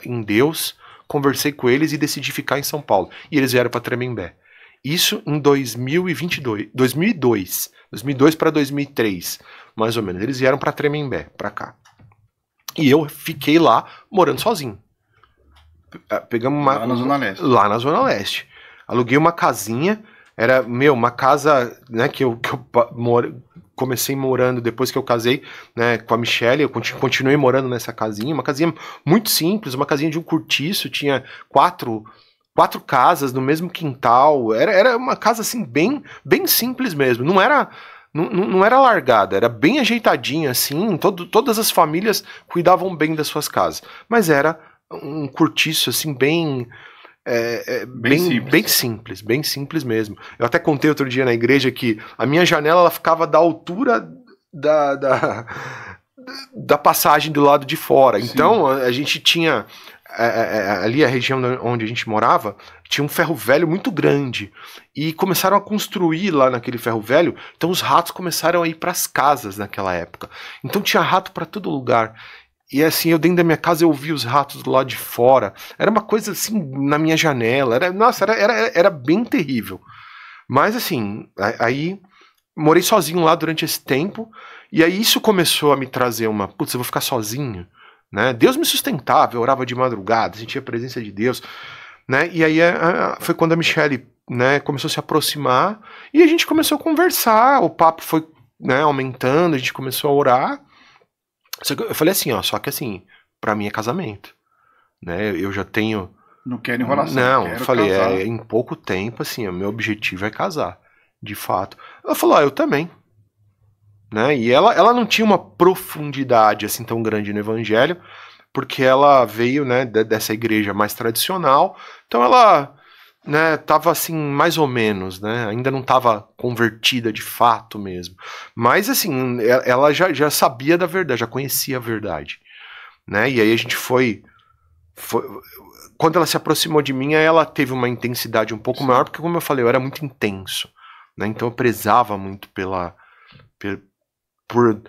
em Deus, conversei com eles e decidi ficar em São Paulo. E eles vieram para Tremembé. Isso em 2002 para 2003, mais ou menos. Eles vieram para Tremembé, para cá. E eu fiquei lá morando sozinho. Pegamos lá na Zona Leste. Lá na Zona Leste. Aluguei uma casinha, era, uma casa, né, que eu comecei morando depois que eu casei, né, com a Michelle, eu continuei morando nessa casinha, uma casinha muito simples, uma casinha de um cortiço, tinha 4 casas no mesmo quintal, era uma casa assim, bem simples mesmo, não era largada, era bem ajeitadinha assim, todas as famílias cuidavam bem das suas casas, mas era um cortiço assim, bem simples mesmo. Eu até contei outro dia na igreja que a minha janela ela ficava da altura da passagem do lado de fora. Sim. Então a gente tinha ali a região onde a gente morava tinha um ferro velho muito grande e começaram a construir lá naquele ferro velho, então os ratos começaram a ir para as casas naquela época, então tinha rato para todo lugar. E assim, eu dentro da minha casa eu ouvia os ratos do lado de fora, era uma coisa assim na minha janela, era bem terrível. Mas assim, aí morei sozinho lá durante esse tempo, e aí isso começou a me trazer uma, putz, eu vou ficar sozinho, né? Deus me sustentava, eu orava de madrugada, sentia a presença de Deus, né? E aí foi quando a Michelle, né, começou a se aproximar, e a gente começou a conversar, o papo foi, né, aumentando, a gente começou a orar. Só que eu falei assim, ó, só que assim, pra mim é casamento, né? Eu já tenho... Não quero enrolação. Não, quero eu falei, casar. em pouco tempo, assim, o meu objetivo é casar, de fato. Ela falou, eu também. Né? E ela não tinha uma profundidade assim tão grande no evangelho, porque ela veio, né, dessa igreja mais tradicional, então ela, né, tava assim, mais ou menos, né, ainda não estava convertida de fato mesmo, mas assim, ela já sabia da verdade, já conhecia a verdade, né, e aí a gente foi quando ela se aproximou de mim, ela teve uma intensidade um pouco maior, porque como eu falei, eu era muito intenso, né, então eu prezava muito por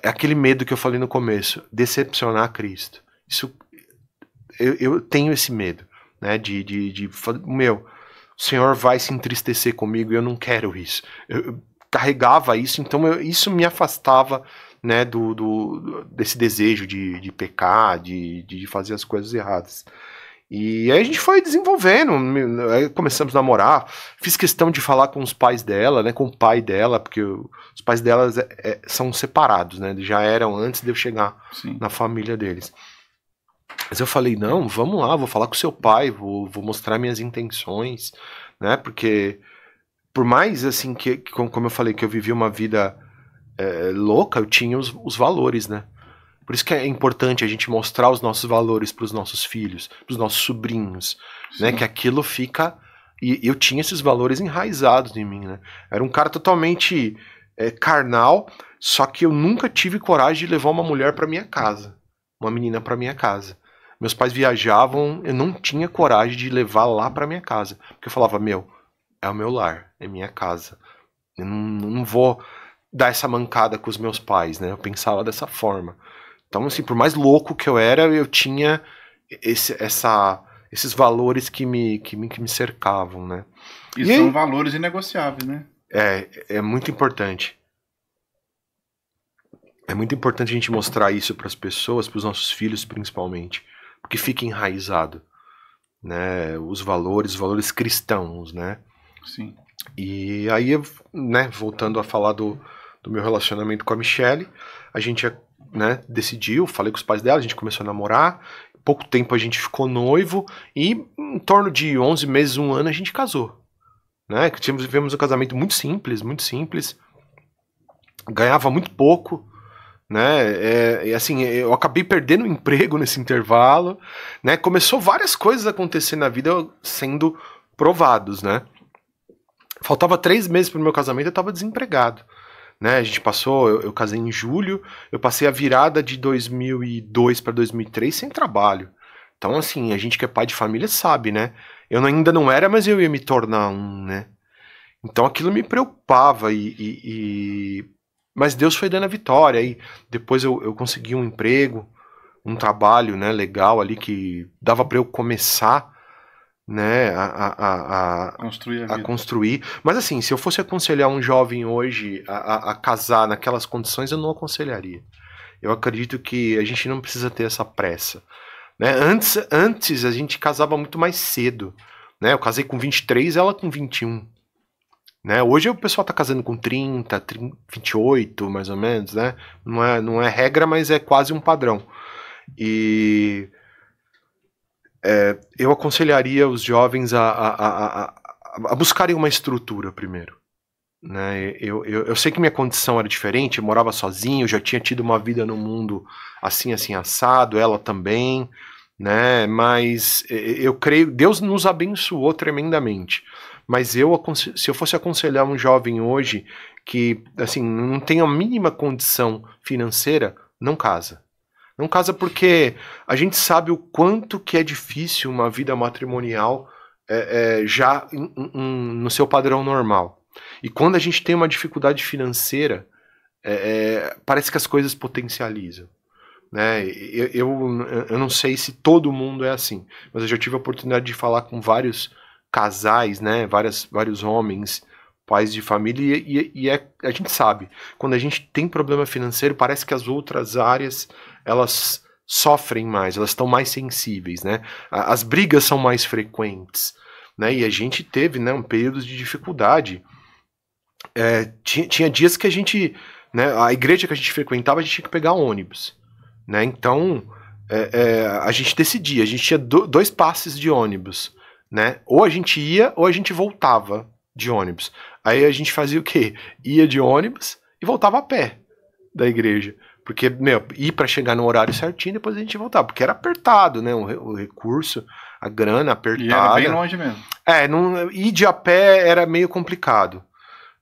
aquele medo que eu falei no começo, decepcionar Cristo. Isso, eu tenho esse medo, né, meu, o Senhor vai se entristecer comigo e eu não quero isso. Eu carregava isso, então isso me afastava, né, desse desejo de pecar, de fazer as coisas erradas. E aí a gente foi desenvolvendo, aí começamos a namorar, fiz questão de falar com os pais dela, né, com o pai dela, porque os pais delas são separados, né, já eram antes de eu chegar na família deles. Mas eu falei, não, vamos lá, vou falar com seu pai, vou mostrar minhas intenções, né, porque por mais assim, como eu falei, que eu vivi uma vida louca, eu tinha os valores, né. Por isso que é importante a gente mostrar os nossos valores para os nossos filhos, para os nossos sobrinhos, né? Que aquilo fica... E eu tinha esses valores enraizados em mim, né? Era um cara totalmente carnal, só que eu nunca tive coragem de levar uma mulher para minha casa, uma menina para minha casa. Meus pais viajavam, eu não tinha coragem de levar lá para minha casa, porque eu falava, é o meu lar, é minha casa. Eu não vou dar essa mancada com os meus pais, né? Eu pensava dessa forma. Então, assim, por mais louco que eu era, eu tinha esses valores que me cercavam, né? E são valores inegociáveis, né? É muito importante. É muito importante a gente mostrar isso para as pessoas, para os nossos filhos principalmente, porque fica enraizado, né? Os valores cristãos, né? Sim. E aí, né, voltando a falar do meu relacionamento com a Michelle, a gente né, decidiu, falei com os pais dela, a gente começou a namorar, pouco tempo a gente ficou noivo e em torno de 11 meses, um ano a gente casou, né, tivemos um casamento muito simples, ganhava muito pouco, né, e assim, eu acabei perdendo o emprego nesse intervalo, né, começou várias coisas a acontecer na vida sendo provados, né, faltava 3 meses para o meu casamento, eu estava desempregado. Né, a gente passou, eu casei em julho, eu passei a virada de 2002 para 2003 sem trabalho. Então, assim, a gente que é pai de família sabe, né? Eu ainda não era, mas eu ia me tornar um, né? Então aquilo me preocupava, mas Deus foi dando a vitória. Aí depois eu consegui um emprego, um trabalho, né, legal ali que dava para eu começar, né, a construir. Mas assim, se eu fosse aconselhar um jovem hoje a casar naquelas condições, eu não aconselharia. Eu acredito que a gente não precisa ter essa pressa, né? Antes a gente casava muito mais cedo, né? Eu casei com 23, ela com 21, né? Hoje o pessoal tá casando com 30, 28, mais ou menos, né? Não é regra, mas é quase um padrão. E eu aconselharia os jovens a buscarem uma estrutura primeiro, né? Eu sei que minha condição era diferente, eu morava sozinho, já tinha tido uma vida no mundo assim assado, ela também, né? Mas eu creio, Deus nos abençoou tremendamente. Mas se eu fosse aconselhar um jovem hoje que assim não tem a mínima condição financeira, não casa. Não casa porque a gente sabe o quanto que é difícil uma vida matrimonial já no seu padrão normal. E quando a gente tem uma dificuldade financeira, parece que as coisas potencializam. Né? Eu não sei se todo mundo é assim, mas eu já tive a oportunidade de falar com vários casais, né? Vários homens, pais de família, a gente sabe, quando a gente tem problema financeiro, parece que as outras áreas, elas sofrem mais, elas estão mais sensíveis, né? As brigas são mais frequentes, né? E a gente teve, né, um período de dificuldade. Tinha dias que a gente, né, a igreja que a gente frequentava, a gente tinha que pegar ônibus, né? Então, a gente decidia, a gente tinha dois passes de ônibus, né? Ou a gente ia, ou a gente voltava de ônibus. Aí a gente fazia o quê? Ia de ônibus e voltava a pé da igreja. Porque, ir para chegar no horário certinho, depois a gente voltava. Porque era apertado, né? O recurso, a grana apertada. E era bem longe mesmo. Ir de a pé era meio complicado.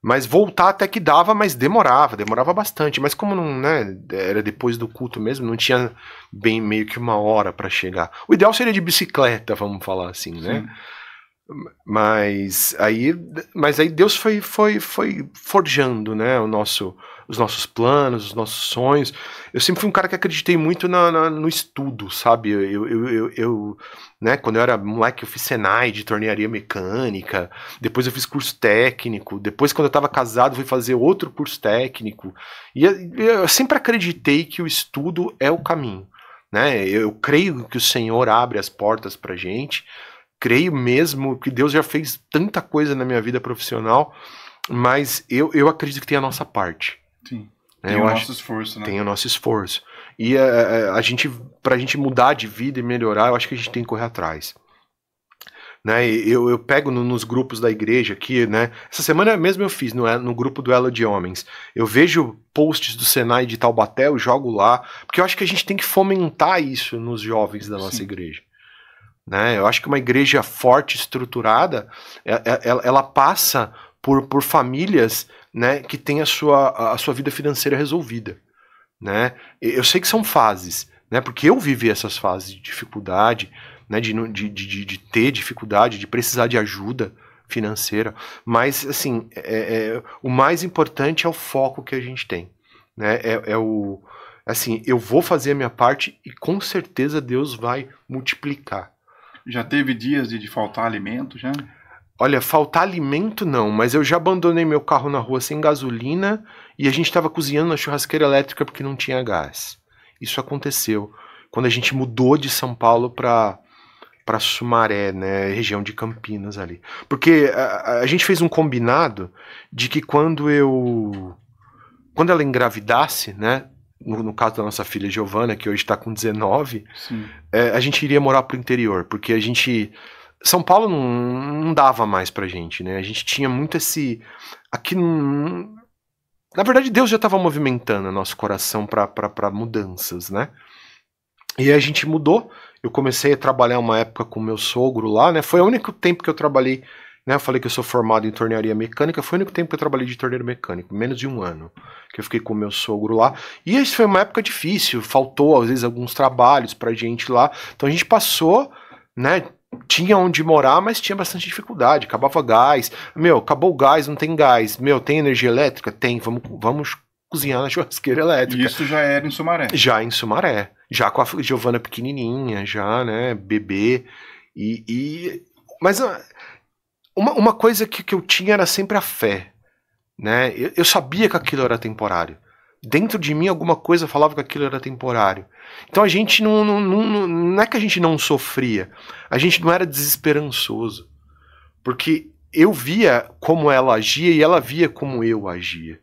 Mas voltar até que dava, mas demorava bastante. Mas como não, né, era depois do culto mesmo, não tinha bem meio que uma hora para chegar. O ideal seria de bicicleta, vamos falar assim, né? Sim. Mas aí Deus foi forjando, né, os nossos planos, os nossos sonhos. Eu sempre fui um cara que acreditei muito no estudo, sabe? Eu né, quando eu era moleque, eu fiz Senai de tornearia mecânica, depois eu fiz curso técnico, depois quando eu estava casado fui fazer outro curso técnico, e eu sempre acreditei que o estudo é o caminho, né? Eu creio que o Senhor abre as portas pra gente, creio mesmo que Deus já fez tanta coisa na minha vida profissional, mas eu acredito que tem a nossa parte. Sim. Tem o nosso esforço, né? Tem o nosso esforço. E pra gente mudar de vida e melhorar, eu acho que a gente tem que correr atrás. Né? Eu pego nos grupos da igreja aqui, né? Essa semana mesmo eu fiz no grupo do Elo de Homens. Eu vejo posts do Senai de Taubaté, eu jogo lá, porque eu acho que a gente tem que fomentar isso nos jovens da nossa igreja. Né? Eu acho que uma igreja forte, estruturada, ela passa por famílias, né, que têm a sua vida financeira resolvida. Né? Eu sei que são fases, né, porque eu vivi essas fases de dificuldade, né, de ter dificuldade, de precisar de ajuda financeira, mas assim, o mais importante é o foco que a gente tem. Né? Assim, eu vou fazer a minha parte e com certeza Deus vai multiplicar. Já teve dias de faltar alimento, já? Olha, faltar alimento não, mas eu já abandonei meu carro na rua sem gasolina e a gente estava cozinhando na churrasqueira elétrica porque não tinha gás. Isso aconteceu quando a gente mudou de São Paulo para Sumaré, né, região de Campinas ali. Porque a gente fez um combinado de que quando ela engravidasse, né, no caso da nossa filha Giovana, que hoje está com 19, a gente iria morar pro interior, porque a gente... São Paulo não dava mais pra gente, né? A gente tinha muito esse... Aqui na verdade, Deus já estava movimentando nosso coração para mudanças, né? E aí a gente mudou. Eu comecei a trabalhar uma época com meu sogro lá, né? Foi o único tempo que eu trabalhei, né? Eu falei que eu sou formado em tornearia mecânica, foi o único tempo que eu trabalhei de torneiro mecânico, menos de um ano que eu fiquei com o meu sogro lá. E isso foi uma época difícil, faltou às vezes alguns trabalhos pra gente lá. Então a gente passou, né? Tinha onde morar, mas tinha bastante dificuldade, acabava gás. Acabou o gás, não tem gás. Tem energia elétrica? Tem, vamos cozinhar na churrasqueira elétrica. E isso já era em Sumaré? Já em Sumaré. Já com a Giovana pequenininha, já, né, bebê. Mas uma coisa que eu tinha era sempre a fé, né? Eu sabia que aquilo era temporário. Dentro de mim alguma coisa falava que aquilo era temporário. Então a gente não é que a gente não sofria, a gente não era desesperançoso, porque eu via como ela agia e ela via como eu agia,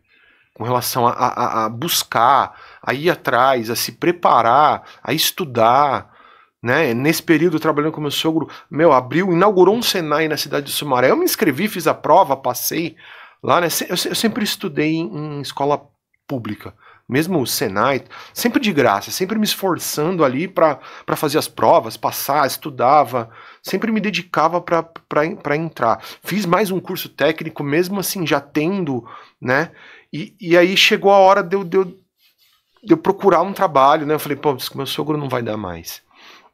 com relação a buscar, a ir atrás, a se preparar, a estudar, né? Nesse período trabalhando com meu sogro, inaugurou um Senai na cidade de Sumaré, eu me inscrevi, fiz a prova, passei lá, né? Eu sempre estudei em escola pública, mesmo o Senai, sempre de graça, sempre me esforçando ali para fazer as provas, passar, estudava, sempre me dedicava para entrar. Fiz mais um curso técnico, mesmo assim, já tendo, né? E aí chegou a hora de eu procurar um trabalho, né? Eu falei, pô, meu sogro não vai dar mais.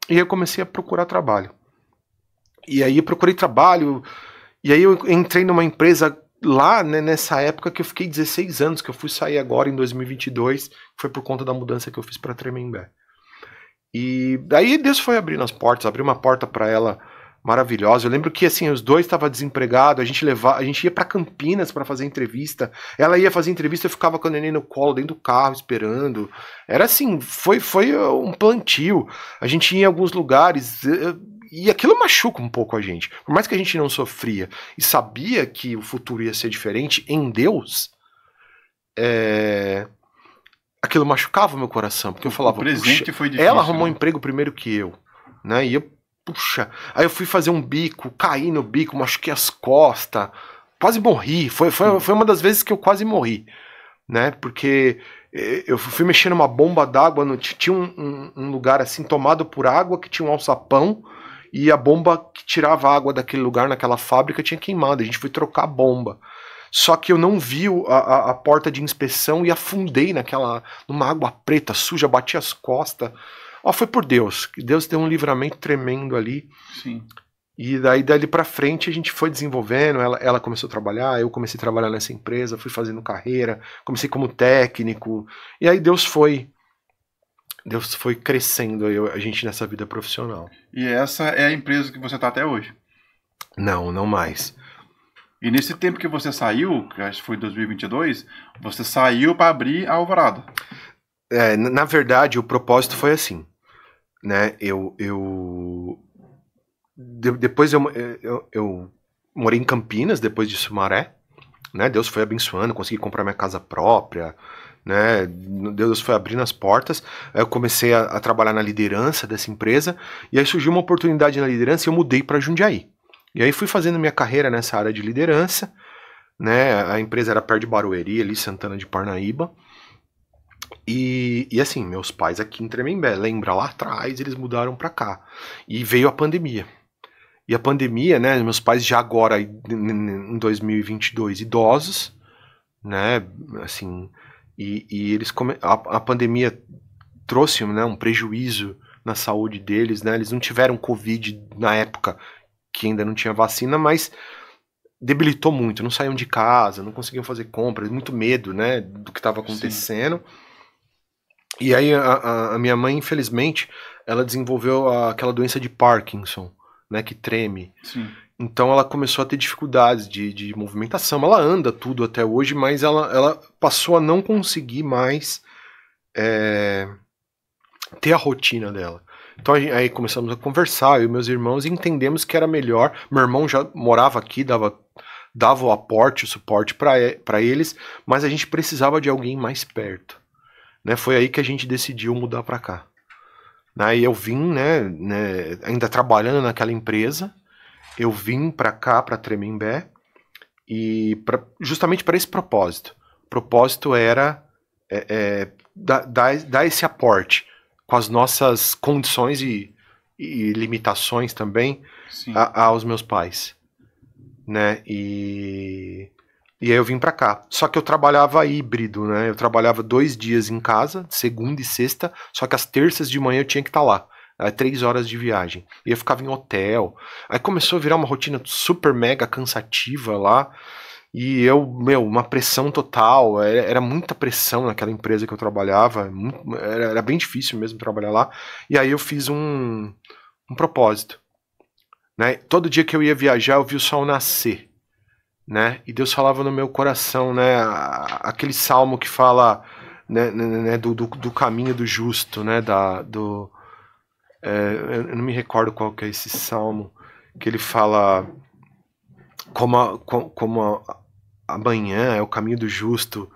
E aí eu comecei a procurar trabalho. E aí eu procurei trabalho, e aí eu entrei numa empresa lá, né, nessa época que eu fiquei 16 anos, que eu fui sair agora em 2022, foi por conta da mudança que eu fiz para Tremembé. E daí Deus foi abrindo as portas, abriu uma porta para ela maravilhosa. Eu lembro que assim, os dois estavam desempregados, a gente ia para Campinas para fazer entrevista. Ela ia fazer entrevista, eu ficava com a neném no colo dentro do carro esperando. Era assim, foi um plantio. A gente ia em alguns lugares e aquilo machuca um pouco a gente. Por mais que a gente não sofria e sabia que o futuro ia ser diferente em Deus, aquilo machucava o meu coração, porque eu falava, o presente foi difícil, ela arrumou um emprego primeiro que eu, né? E eu, puxa, aí eu fui fazer um bico, caí no bico, machuquei as costas, quase morri. Foi uma das vezes que eu quase morri, né? Porque eu fui mexer numa bomba d'água, tinha um lugar assim tomado por água que tinha um alçapão e a bomba que tirava a água daquele lugar, naquela fábrica, tinha queimado. A gente foi trocar a bomba. Só que eu não vi a porta de inspeção e afundei numa água preta, suja, bati as costas. Foi por Deus. Deus deu um livramento tremendo ali. Sim. E daí dali pra frente a gente foi desenvolvendo, ela começou a trabalhar, eu comecei a trabalhar nessa empresa, fui fazendo carreira, comecei como técnico, e aí Deus foi crescendo a gente nessa vida profissional. E essa é a empresa que você está até hoje? Não mais. E nesse tempo que você saiu, que acho que foi 2022, você saiu para abrir a Alvorada. Na verdade, o propósito foi assim, né? Depois eu morei em Campinas, depois de Sumaré, né? Deus foi abençoando, consegui comprar minha casa própria, né? Deus foi abrindo as portas. Aí eu comecei a trabalhar na liderança dessa empresa, e aí surgiu uma oportunidade na liderança e eu mudei para Jundiaí. E aí fui fazendo minha carreira nessa área de liderança, né? A empresa era perto de Barueri, ali Santana de Parnaíba. E assim, meus pais aqui em Tremembé, lembra lá atrás, eles mudaram para cá. E veio a pandemia. E a pandemia, né, meus pais já agora em 2022 idosos, né, assim, e eles a pandemia trouxe, né, um prejuízo na saúde deles, né? Eles não tiveram Covid na época que ainda não tinha vacina, mas debilitou muito, não saíam de casa, não conseguiam fazer compras, muito medo, né, do que estava acontecendo. Sim. E aí a minha mãe, infelizmente, ela desenvolveu aquela doença de Parkinson, né, que treme. Sim. Então ela começou a ter dificuldades de movimentação. Ela anda tudo até hoje, mas ela passou a não conseguir mais ter a rotina dela. Então aí começamos a conversar, eu e meus irmãos, e entendemos que era melhor. Meu irmão já morava aqui, dava o aporte, o suporte para eles, mas a gente precisava de alguém mais perto. Né? Foi aí que a gente decidiu mudar para cá. Aí eu vim, né, ainda trabalhando naquela empresa, eu vim para cá, para Tremembé, e justamente para esse propósito. O propósito era dar esse aporte com as nossas condições e limitações também aos meus pais, né? E aí eu vim pra cá. Só que eu trabalhava híbrido, né? Eu trabalhava 2 dias em casa, segunda e sexta, só que às terças de manhã eu tinha que estar lá. 3 horas de viagem. E eu ficava em hotel. Aí começou a virar uma rotina super mega cansativa lá. E uma pressão total, era muita pressão naquela empresa que eu trabalhava, era bem difícil mesmo trabalhar lá. E aí eu fiz um propósito, né? Todo dia que eu ia viajar, eu vi o sol nascer, né? E Deus falava no meu coração, né? Aquele salmo que fala, né, do caminho do justo, né? Eu não me recordo qual que é esse salmo, que ele fala como amanhã é o caminho do justo.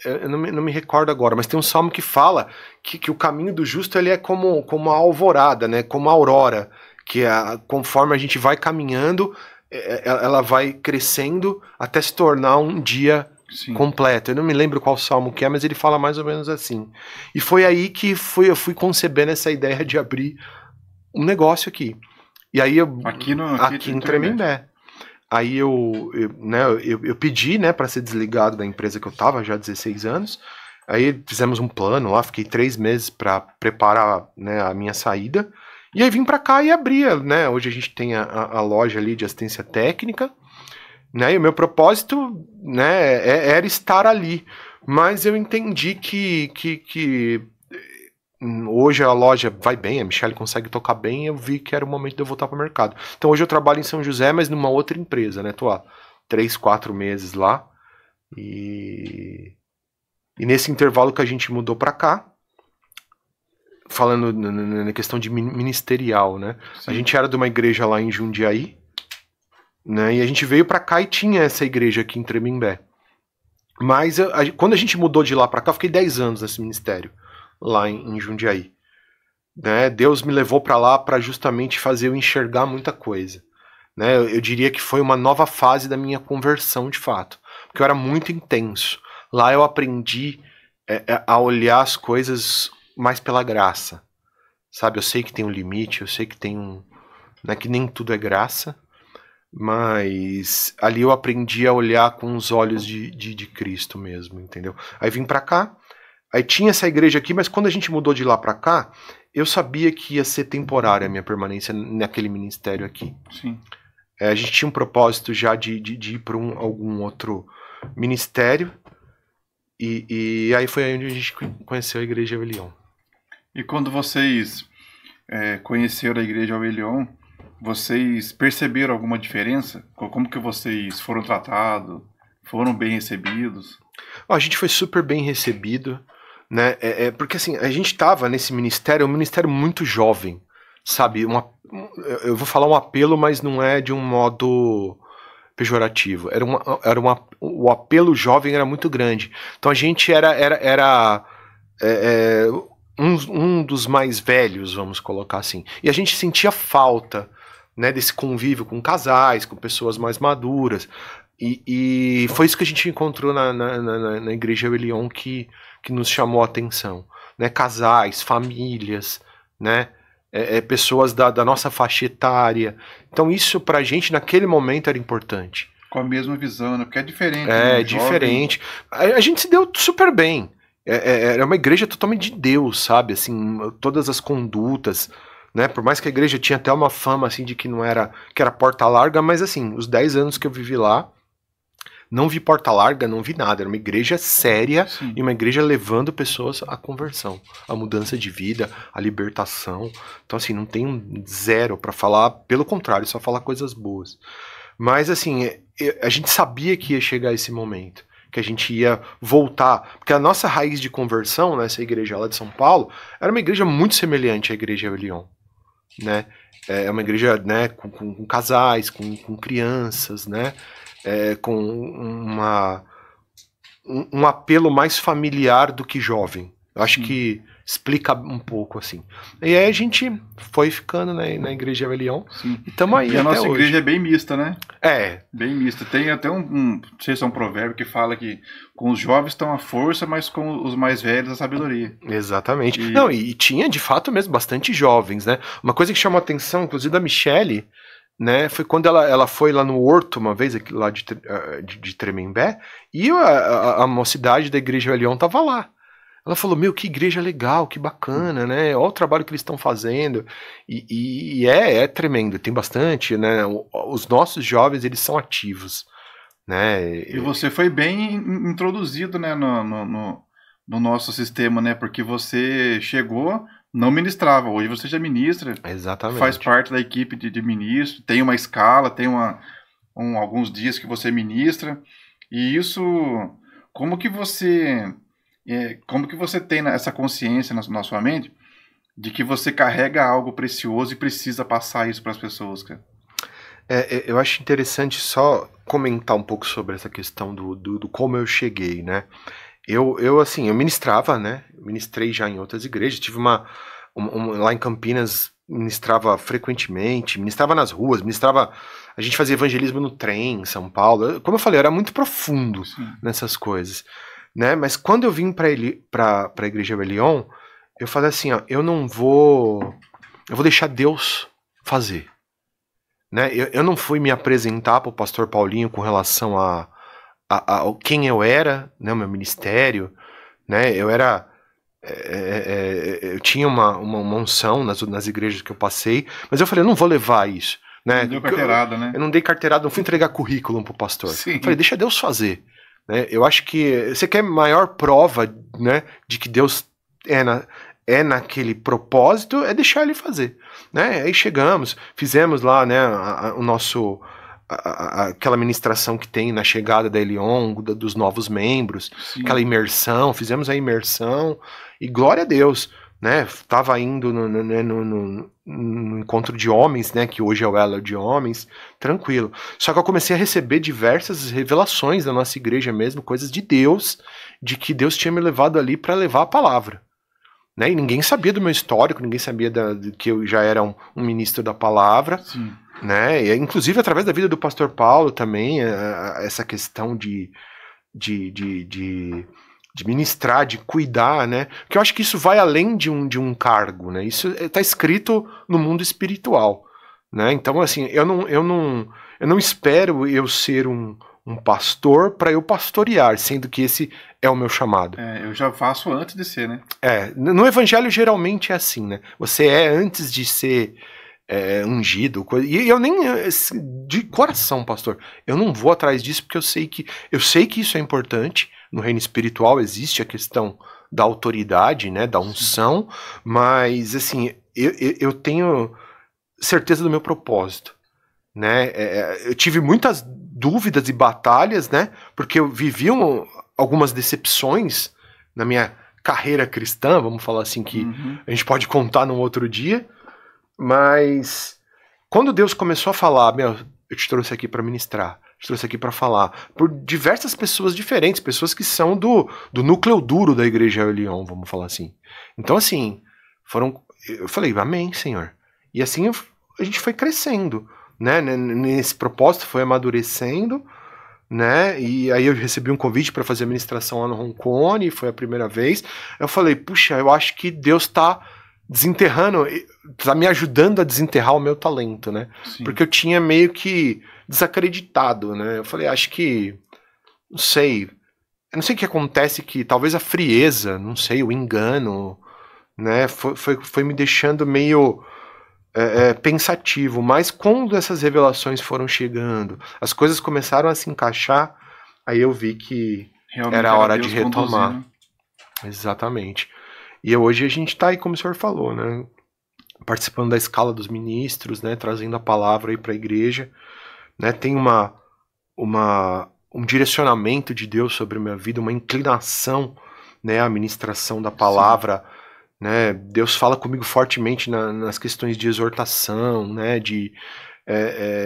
Eu não me recordo agora, mas tem um salmo que fala que o caminho do justo ele é como a alvorada, né? Como a aurora, que conforme a gente vai caminhando, ela vai crescendo até se tornar um dia completo. Eu não me lembro qual salmo que é, mas ele fala mais ou menos assim. E foi aí que eu fui concebendo essa ideia de abrir um negócio aqui. E aí aqui em Tremembé. Aí eu pedi, né, para ser desligado da empresa que eu estava já há 16 anos. Aí fizemos um plano lá, fiquei 3 meses para preparar, né, a minha saída. E aí vim para cá e abria, né? Hoje a gente tem a loja ali de assistência técnica, né? E o meu propósito, né, era estar ali. Mas eu entendi que hoje a loja vai bem, a Michelle consegue tocar bem, eu vi que era o momento de eu voltar para o mercado. Então hoje eu trabalho em São José, mas numa outra empresa, né? Tô há 3, 4 meses lá. E nesse intervalo que a gente mudou para cá, falando na questão de ministerial, né? Sim. A gente era de uma igreja lá em Jundiaí, né? E a gente veio para cá e tinha essa igreja aqui em Tremembé. Mas quando a gente mudou de lá para cá, eu fiquei 10 anos nesse ministério, lá em Jundiaí. Né? Deus me levou para lá para justamente fazer eu enxergar muita coisa. Né? Eu diria que foi uma nova fase da minha conversão, de fato. Porque eu era muito intenso. Lá eu aprendi a olhar as coisas mais pela graça, sabe? Eu sei que tem um limite, eu sei que tem né, que nem tudo é graça, mas ali eu aprendi a olhar com os olhos de Cristo mesmo, entendeu? Aí vim pra cá, aí tinha essa igreja aqui, mas quando a gente mudou de lá pra cá, eu sabia que ia ser temporária a minha permanência naquele ministério aqui. Sim. A gente tinha um propósito já de ir para algum outro ministério, e aí foi aí onde a gente conheceu a Igreja Avelion. E quando vocês conheceram a Igreja Avelion, vocês perceberam alguma diferença? Como que vocês foram tratados? Foram bem recebidos? A gente foi super bem recebido, né? Porque assim, a gente estava nesse ministério, um ministério muito jovem, sabe? Eu vou falar um apelo, mas não é de um modo pejorativo. O apelo jovem era muito grande. Então a gente era um dos mais velhos, vamos colocar assim. E a gente sentia falta, né, desse convívio com casais, com pessoas mais maduras. E foi isso que a gente encontrou na Igreja Avelion que nos chamou a atenção. Né? Casais, famílias, né? Pessoas da nossa faixa etária. Então isso pra gente naquele momento era importante. Com a mesma visão, né? Porque é diferente. É diferente. A gente se deu super bem. Era uma igreja totalmente de Deus, sabe? Assim, todas as condutas, né? Por mais que a igreja tinha até uma fama assim de que não era, que era porta larga, mas assim, os 10 anos que eu vivi lá, não vi porta larga, não vi nada. Era uma igreja séria. Sim. E uma igreja levando pessoas à conversão, à mudança de vida, à libertação. Então assim, não tem zero para falar, pelo contrário, só falar coisas boas. Mas assim, a gente sabia que ia chegar esse momento, que a gente ia voltar, porque a nossa raiz de conversão nessa igreja lá de São Paulo era uma igreja muito semelhante à Igreja Avelion, né? É uma igreja, né, com casais, com crianças, né? Com um apelo mais familiar do que jovem. Eu acho que explica um pouco assim. E aí a gente foi ficando na Igreja Avelion. Sim. E estamos aí. E a nossa igreja é bem mista, né? Bem mista. Tem até não sei se é um provérbio que fala que com os jovens estão a força, mas com os mais velhos a sabedoria. Exatamente. E tinha de fato mesmo bastante jovens, né? Uma coisa que chamou a atenção, inclusive da Michelle, né, foi quando ela foi lá no Horto uma vez, aqui, lá de Tremembé, e a mocidade da Igreja Avelion tava lá. Ela falou, meu, que igreja legal, que bacana, né? Olha o trabalho que eles estão fazendo. E é tremendo, tem bastante, né? Os nossos jovens, eles são ativos, né? E você foi bem introduzido, né, no nosso sistema, né? Porque você chegou, não ministrava, hoje você já ministra. Exatamente. Faz parte da equipe de ministro, tem uma escala, tem alguns dias que você ministra. E isso, como que você tem essa consciência na sua mente de que você carrega algo precioso e precisa passar isso para as pessoas, cara? Eu acho interessante só comentar um pouco sobre essa questão do como eu cheguei, né? Eu ministrava, né? Ministrei já em outras igrejas, tive lá em Campinas, ministrava frequentemente, ministrava nas ruas, a gente fazia evangelismo no trem em São Paulo. Como eu falei, eu era muito profundo nessas coisas. Né? Mas quando eu vim para a Igreja Avelion, eu falei assim, ó, eu vou deixar Deus fazer. Né? Eu não fui me apresentar para o pastor Paulinho com relação a quem eu era, né, o meu ministério, né? Eu tinha uma unção nas igrejas que eu passei, mas eu falei, eu não vou levar isso, né? Não deu carteirada, né? Eu não dei carteirada, não fui entregar currículo pro pastor. Sim. Falei, deixa Deus fazer, né? Eu acho que você quer maior prova, né, de que Deus é naquele propósito, é deixar ele fazer, né? Aí chegamos, fizemos lá, né, o nosso aquela ministração que tem na chegada da Elion, dos novos membros, Sim. Aquela imersão, fizemos a imersão, e glória a Deus, né? Tava indo no encontro de homens, né? Que hoje é o Elo de Homens, tranquilo. Só que eu comecei a receber diversas revelações da nossa igreja mesmo, coisas de Deus, de que Deus tinha me levado ali para levar a palavra. Né? E ninguém sabia do meu histórico, ninguém sabia que eu já era um ministro da palavra. Sim. Né? E, inclusive através da vida do pastor Paulo também, essa questão de ministrar, de cuidar, né? Porque eu acho que isso vai além de um cargo, né? Isso está escrito no mundo espiritual, né? Então, assim, eu não espero eu ser um pastor para eu pastorear, sendo que esse é o meu chamado. Eu já faço antes de ser, né? No evangelho geralmente é assim, né? Você é antes de ser ungido, e eu nem, de coração, pastor, eu não vou atrás disso porque eu sei que isso é importante. No reino espiritual existe a questão da autoridade, né, da unção, mas assim, eu tenho certeza do meu propósito, né? Eu tive muitas dúvidas e batalhas, né, porque eu vivi algumas decepções na minha carreira cristã, vamos falar assim, que a gente pode contar num outro dia. Mas quando Deus começou a falar, eu te trouxe aqui para ministrar, te trouxe aqui para falar, por diversas pessoas diferentes, pessoas que são do núcleo duro da igreja Elion, vamos falar assim. Então, assim, eu falei, amém, Senhor. E assim a gente foi crescendo, né? Nesse propósito, foi amadurecendo, né? E aí eu recebi um convite para fazer a ministração lá no Roncone, foi a primeira vez. Eu falei, puxa, eu acho que Deus tá me ajudando a desenterrar o meu talento, né? Sim. Porque eu tinha meio que desacreditado, né? Eu falei, acho que, não sei o que acontece, que talvez a frieza, não sei, o engano, né? Foi me deixando meio pensativo, mas quando essas revelações foram chegando, as coisas começaram a se encaixar, aí eu vi que realmente era hora de retomar. Conduzindo. Exatamente. E hoje a gente está aí, como o senhor falou, né, participando da escala dos ministros, né, trazendo a palavra aí para a igreja, né, tem um direcionamento de Deus sobre a minha vida, uma inclinação, né, à ministração da palavra, né, Deus fala comigo fortemente nas questões de exortação, né,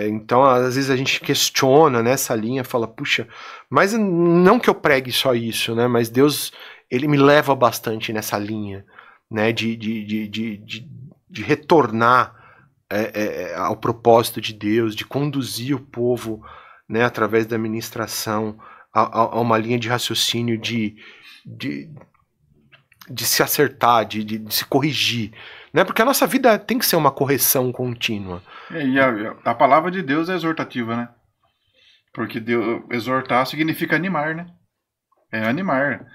então às vezes a gente questiona nessa linha, fala, puxa, mas não que eu pregue só isso, né, mas Deus, ele me leva bastante nessa linha, né, de retornar ao propósito de Deus, de conduzir o povo, né, através da ministração a uma linha de raciocínio de se acertar, de se corrigir, né, porque a nossa vida tem que ser uma correção contínua. E a palavra de Deus é exortativa, né? Porque exortar significa animar, né? Animar.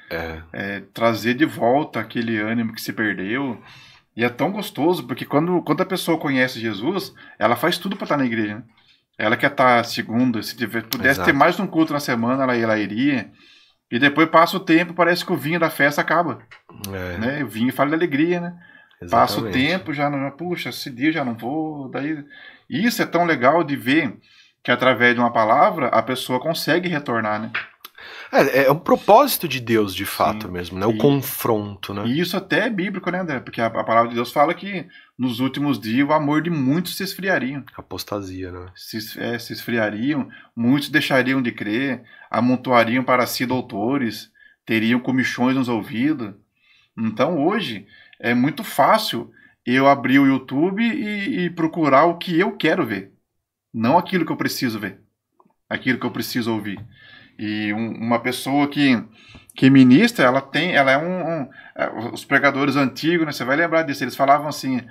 Trazer de volta aquele ânimo que se perdeu. E é tão gostoso, porque quando a pessoa conhece Jesus, ela faz tudo para estar na igreja, né? Ela quer estar segunda, se pudesse ter mais um culto na semana, ela iria. E depois passa o tempo, parece que o vinho da festa acaba. Né? O vinho fala de alegria, né? Exatamente. Passa o tempo, já não... Puxa, esse dia já não vou... Daí... Isso é tão legal de ver que através de uma palavra a pessoa consegue retornar, né? É um propósito de Deus, de fato. Sim. Mesmo, né? O confronto, né? E isso até é bíblico, né, André? Porque a palavra de Deus fala que nos últimos dias o amor de muitos se esfriariam. Apostasia, né? Se esfriariam, muitos deixariam de crer, amontoariam para si doutores, teriam comichões nos ouvidos. Então hoje é muito fácil eu abrir o YouTube e procurar o que eu quero ver. Não aquilo que eu preciso ver. Aquilo que eu preciso ouvir. E uma pessoa que ministra, ela é os pregadores antigos, né, você vai lembrar disso, eles falavam assim,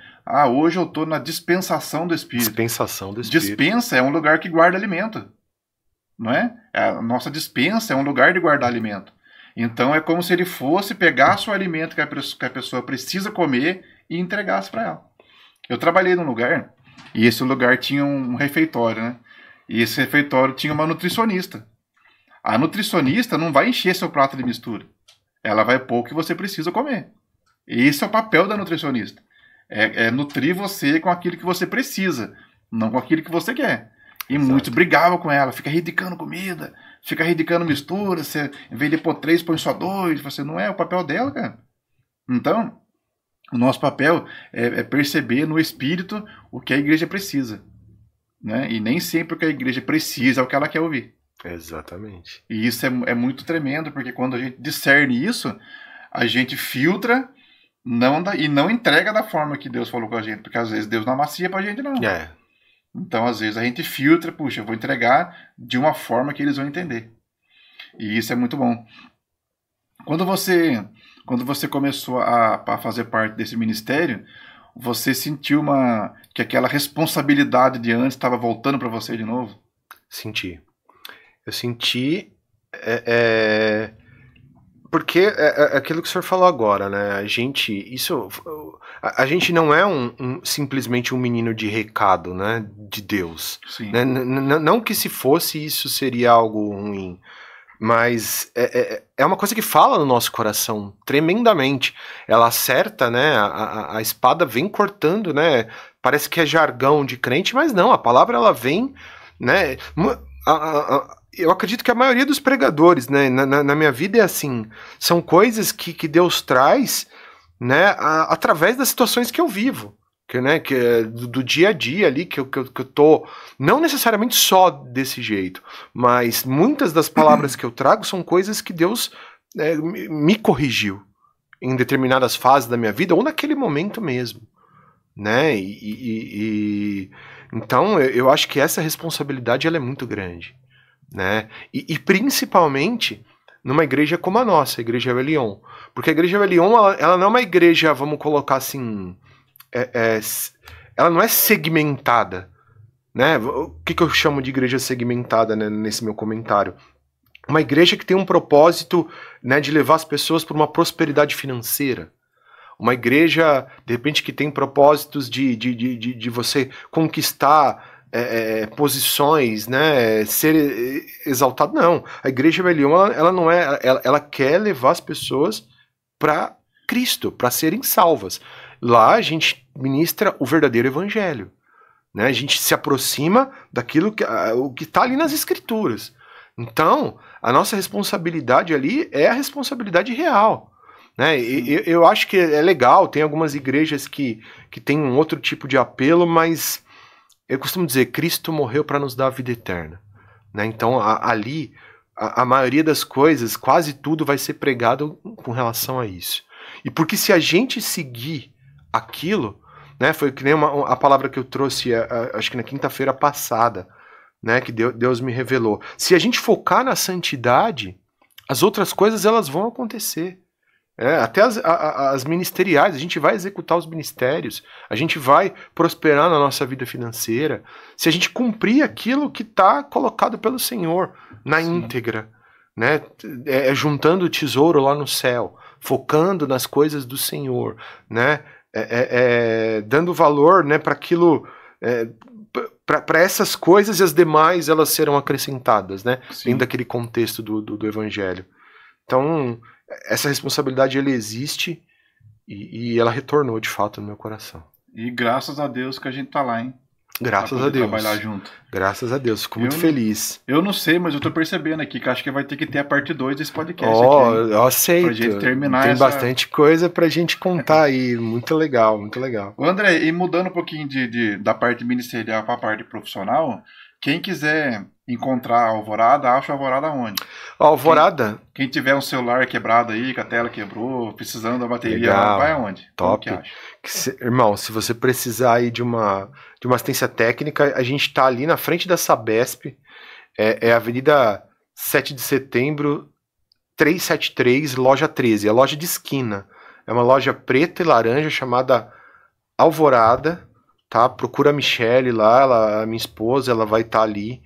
hoje eu estou na dispensação do Espírito. Dispensação do Espírito. Dispensa é um lugar que guarda alimento, não é? A nossa dispensa é um lugar de guardar alimento. Então é como se ele fosse pegar o alimento que a pessoa precisa comer e entregasse para ela. Eu trabalhei num lugar, e esse lugar tinha um refeitório, né? E esse refeitório tinha uma nutricionista. A nutricionista não vai encher seu prato de mistura. Ela vai pôr o que você precisa comer. Esse é o papel da nutricionista. É nutrir você com aquilo que você precisa, não com aquilo que você quer. E Exato. muitos brigavam com ela, fica ridicando comida, fica ridicando mistura, você, em vez de pôr 3, põe só 2. Você não é o papel dela, cara. Então, o nosso papel é perceber no espírito o que a igreja precisa. Né? E nem sempre o que a igreja precisa é o que ela quer ouvir. Exatamente. E isso é muito tremendo, porque quando a gente discerne isso, a gente filtra e não entrega da forma que Deus falou com a gente, porque às vezes Deus não amacia pra gente, não. Então, às vezes, a gente filtra, puxa, eu vou entregar de uma forma que eles vão entender. E isso é muito bom. Quando você começou a fazer parte desse ministério, você sentiu que aquela responsabilidade de antes estava voltando para você de novo? Senti. Eu senti... Porque é aquilo que o senhor falou agora, né? A gente não é simplesmente um menino de recado, né? De Deus. Sim. Né? Não que se fosse isso seria algo ruim, mas é uma coisa que fala no nosso coração tremendamente. Ela acerta, né? A espada vem cortando, né? Parece que é jargão de crente, mas não. A palavra ela vem, né? Eu acredito que a maioria dos pregadores, né, na minha vida é assim, são coisas que Deus traz, né, através das situações que eu vivo, que é do dia a dia ali, que eu tô, não necessariamente só desse jeito, mas muitas das palavras que eu trago são coisas que Deus me corrigiu em determinadas fases da minha vida, ou naquele momento mesmo, né, então eu acho que essa responsabilidade ela é muito grande. Né? E principalmente numa igreja como a nossa, a Igreja Evangelion. Porque a Igreja Evangelion, ela não é uma igreja, vamos colocar assim, ela não é segmentada. Né? O que eu chamo de igreja segmentada, né, nesse meu comentário? Uma igreja que tem um propósito, né, de levar as pessoas para uma prosperidade financeira. Uma igreja, de repente, que tem propósitos de você conquistar posições, né, ser exaltado. Não, a Igreja Evangelion, ela não é, ela quer levar as pessoas para Cristo, para serem salvas. Lá a gente ministra o verdadeiro evangelho, né? A gente se aproxima daquilo o que está ali nas Escrituras. Então, a nossa responsabilidade ali é a responsabilidade real. Né? Eu acho que é legal, tem algumas igrejas que tem um outro tipo de apelo, mas eu costumo dizer, Cristo morreu para nos dar a vida eterna. Né? Então, ali, a maioria das coisas, quase tudo vai ser pregado com relação a isso. E porque se a gente seguir aquilo, né, foi que nem a palavra que eu trouxe, acho que na quinta-feira passada, né, que Deus me revelou. Se a gente focar na santidade, as outras coisas elas vão acontecer. Até as ministeriais, a gente vai executar os ministérios, a gente vai prosperar na nossa vida financeira, se a gente cumprir aquilo que está colocado pelo Senhor, na Sim. íntegra, né? Juntando o tesouro lá no céu, focando nas coisas do Senhor, né? Dando valor, né, para aquilo, para essas coisas, e as demais elas serão acrescentadas, né? Dentro daquele contexto do Evangelho. Então, essa responsabilidade ela existe e ela retornou de fato no meu coração. E graças a Deus que a gente tá lá, hein? Graças a Deus. Trabalhar junto. Graças a Deus, fico muito feliz. Eu não sei, mas eu tô percebendo aqui que acho que vai ter que ter a parte 2 desse podcast aqui. Eu aceito. Pra gente terminar Tem bastante coisa pra gente contar aí. Muito legal, muito legal. Ô André, e mudando um pouquinho da parte ministerial pra parte profissional, quem quiser encontrar a Alvorada, acha a Alvorada onde? A Alvorada? Quem tiver um celular quebrado aí, que a tela quebrou, precisando da bateria, legal. Vai aonde? Top. Irmão, se você precisar aí de uma assistência técnica, a gente tá ali na frente da Sabesp, é a Avenida 7 de Setembro, 373, loja 13, é a loja de esquina. É uma loja preta e laranja chamada Alvorada, tá? Procura a Michelle lá, a minha esposa, ela vai estar ali.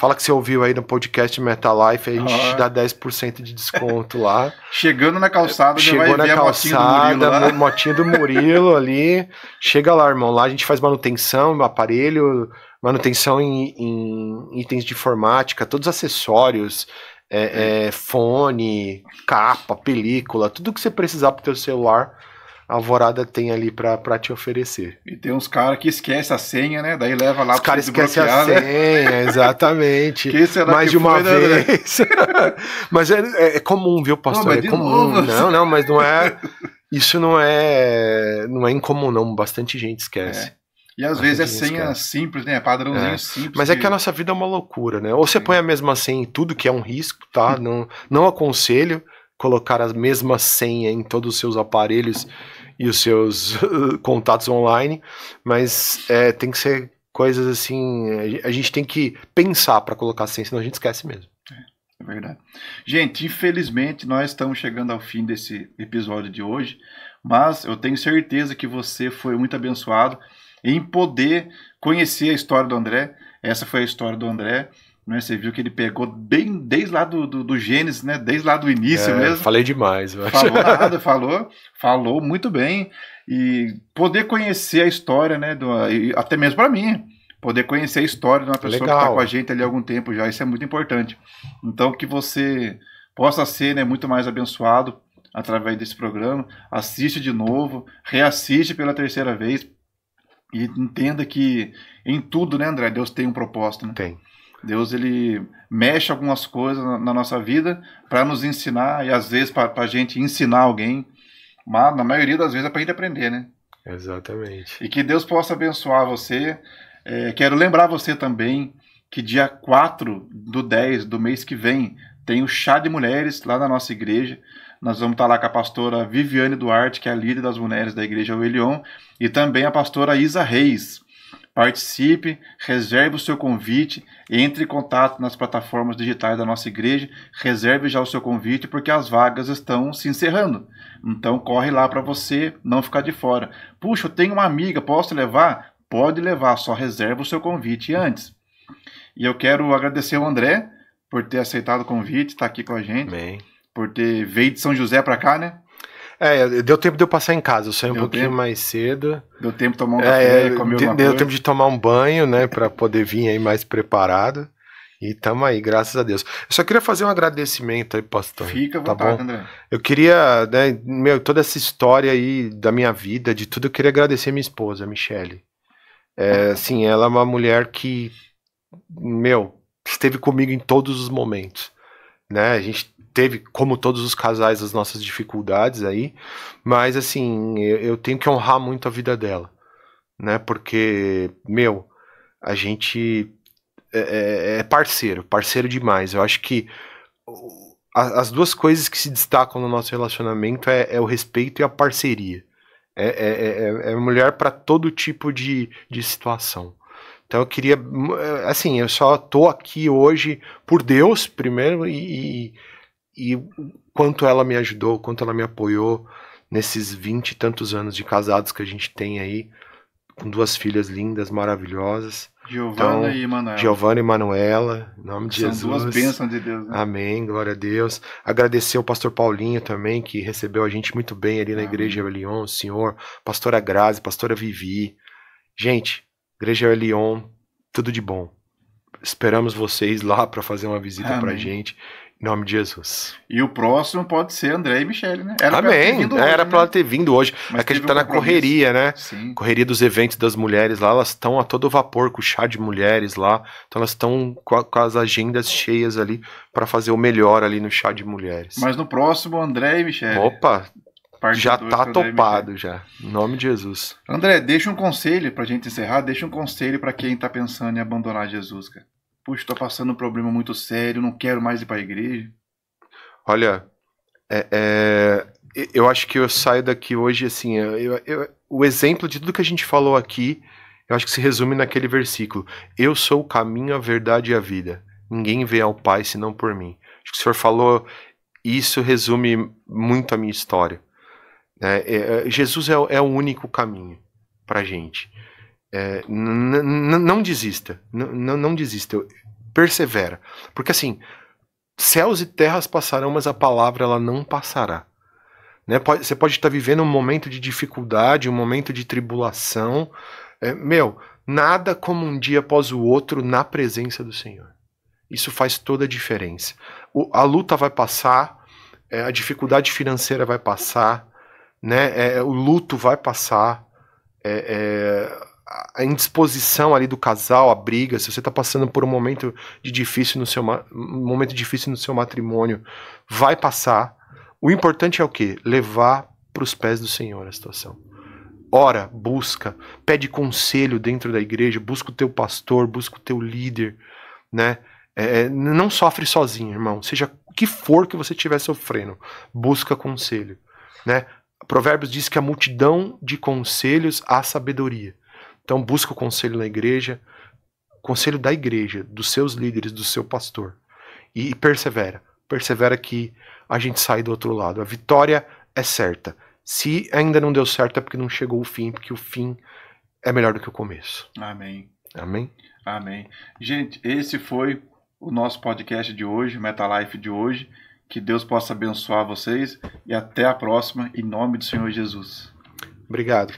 Fala que você ouviu aí no podcast Metalife, aí a gente dá 10% de desconto lá. Chegando na calçada, Chegou já vai na ver calçada, motinho do Murilo ali. Chega lá, irmão. Lá a gente faz manutenção, aparelho, manutenção em itens de informática, todos os acessórios, fone, capa, película, tudo que você precisar pro teu celular, a Alvorada tem ali pra te oferecer. E tem uns caras que esquecem a senha, né? Daí leva lá os caras esquecem a senha, né? Exatamente. Mais de uma vez. Mas é comum, viu, pastor? É comum. Não, mas não é. Isso não é incomum, não. Bastante gente esquece. E às vezes é senha simples, né? É padrãozinho simples. Mas é que a nossa vida é uma loucura, né? Ou você põe a mesma senha em tudo, que é um risco, tá? Não aconselho colocar a mesma senha em todos os seus aparelhos e os seus contatos online, mas tem que ser coisas assim, a gente tem que pensar para colocar senha, senão a gente esquece mesmo. É verdade. Gente, infelizmente nós estamos chegando ao fim desse episódio de hoje, mas eu tenho certeza que você foi muito abençoado em poder conhecer a história do André. Essa foi a história do André. Né? Você viu que ele pegou bem desde lá do Gênesis, né? Desde lá do início mesmo. Falei demais. Eu acho. Falou nada, falou muito bem. E poder conhecer a história, né? Até mesmo para mim, poder conhecer a história de uma pessoa que está com a gente ali há algum tempo já, isso é muito importante. Então, que você possa ser, né, muito mais abençoado através desse programa. Assiste de novo, reassiste pela terceira vez e entenda que em tudo, né, André, Deus tem um propósito, né? Tem. Deus, ele mexe algumas coisas na nossa vida para nos ensinar e às vezes para a gente ensinar alguém, mas na maioria das vezes é para a gente aprender, né? Exatamente. E que Deus possa abençoar você. Quero lembrar você também que dia 4/10 do mês que vem tem o chá de mulheres lá na nossa igreja. Nós vamos estar lá com a pastora Viviane Duarte, que é a líder das mulheres da igreja Elion, e também a pastora Isa Reis. Participe, reserve o seu convite, entre em contato nas plataformas digitais da nossa igreja, reserve já o seu convite, porque as vagas estão se encerrando. Então corre lá para você não ficar de fora. Puxa, eu tenho uma amiga, posso levar? Pode levar, só reserva o seu convite antes. E eu quero agradecer ao André por ter aceitado o convite, estar aqui com a gente. Amém. Por ter veio de São José para cá, né? Deu tempo de eu passar em casa, eu saí um pouquinho mais cedo. Deu tempo de tomar um café, comer alguma coisa. Deu tempo de tomar um banho, né, para poder vir aí mais preparado. E tamo aí, graças a Deus. Eu só queria fazer um agradecimento aí, pastor. Fica à vontade, tá, André. Eu queria, né, toda essa história aí da minha vida, de tudo, eu queria agradecer minha esposa, a Michele. Assim, ela é uma mulher que, esteve comigo em todos os momentos, né? A gente teve, como todos os casais, as nossas dificuldades aí, mas assim, eu tenho que honrar muito a vida dela, né? Porque, a gente é parceiro demais. Eu acho que as duas coisas que se destacam no nosso relacionamento é o respeito e a parceria. É mulher para todo tipo de situação. Então eu queria, assim, eu só tô aqui hoje por Deus, primeiro, e quanto ela me ajudou, quanto ela me apoiou nesses 20 e tantos anos de casados que a gente tem aí, com duas filhas lindas, maravilhosas. Giovana e Manuela. Giovana e Manuela, em nome de Jesus. São duas bênçãos de Deus. Né? Amém, glória a Deus. Agradecer ao pastor Paulinho também, que recebeu a gente muito bem ali na igreja Elion, o senhor, pastora Grazi, pastora Vivi. Gente, igreja Elion, tudo de bom. Esperamos vocês lá para fazer uma visita pra gente. Em nome de Jesus. E o próximo pode ser André e Michele, né? Amém. Era pra ela ter vindo hoje. Mas é que a gente tá na correria, né? Sim. Correria dos eventos das mulheres lá. Elas estão a todo vapor com o chá de mulheres lá. Então elas estão com as agendas cheias ali para fazer o melhor ali no chá de mulheres. Mas no próximo, André e Michele. Opa! Já tá topado já. Em nome de Jesus. André, deixa um conselho pra gente encerrar. Deixa um conselho pra quem tá pensando em abandonar Jesus, cara. Puxa, tô passando um problema muito sério, não quero mais ir pra igreja. Olha, eu acho que eu saio daqui hoje, assim, o exemplo de tudo que a gente falou aqui, eu acho que se resume naquele versículo. Eu sou o caminho, a verdade e a vida. Ninguém vem ao Pai senão por mim. Acho que o Senhor falou, isso resume muito a minha história. Jesus é o único caminho pra gente. Não desista. Não desista. persevera. Porque assim, céus e terras passarão, mas a palavra ela não passará. Né? Você pode estar vivendo um momento de dificuldade, um momento de tribulação. Nada como um dia após o outro na presença do Senhor. Isso faz toda a diferença. A luta vai passar, a dificuldade financeira vai passar, né? O luto vai passar, a indisposição ali do casal, a briga, se você está passando por um momento difícil no seu matrimônio, vai passar. O importante é o quê? Levar para os pés do Senhor a situação. Ora, busca, pede conselho dentro da igreja, busca o teu pastor, busca o teu líder, né? Não sofre sozinho, irmão. Seja o que for que você estiver sofrendo, busca conselho, né? Provérbios diz que a multidão de conselhos há sabedoria. Então busca o conselho na igreja, conselho da igreja, dos seus líderes, do seu pastor. E persevera. Persevera que a gente sai do outro lado. A vitória é certa. Se ainda não deu certo é porque não chegou o fim, porque o fim é melhor do que o começo. Amém. Amém? Amém. Gente, esse foi o nosso podcast de hoje, Metalife de hoje. Que Deus possa abençoar vocês e até a próxima, em nome do Senhor Jesus. Obrigado.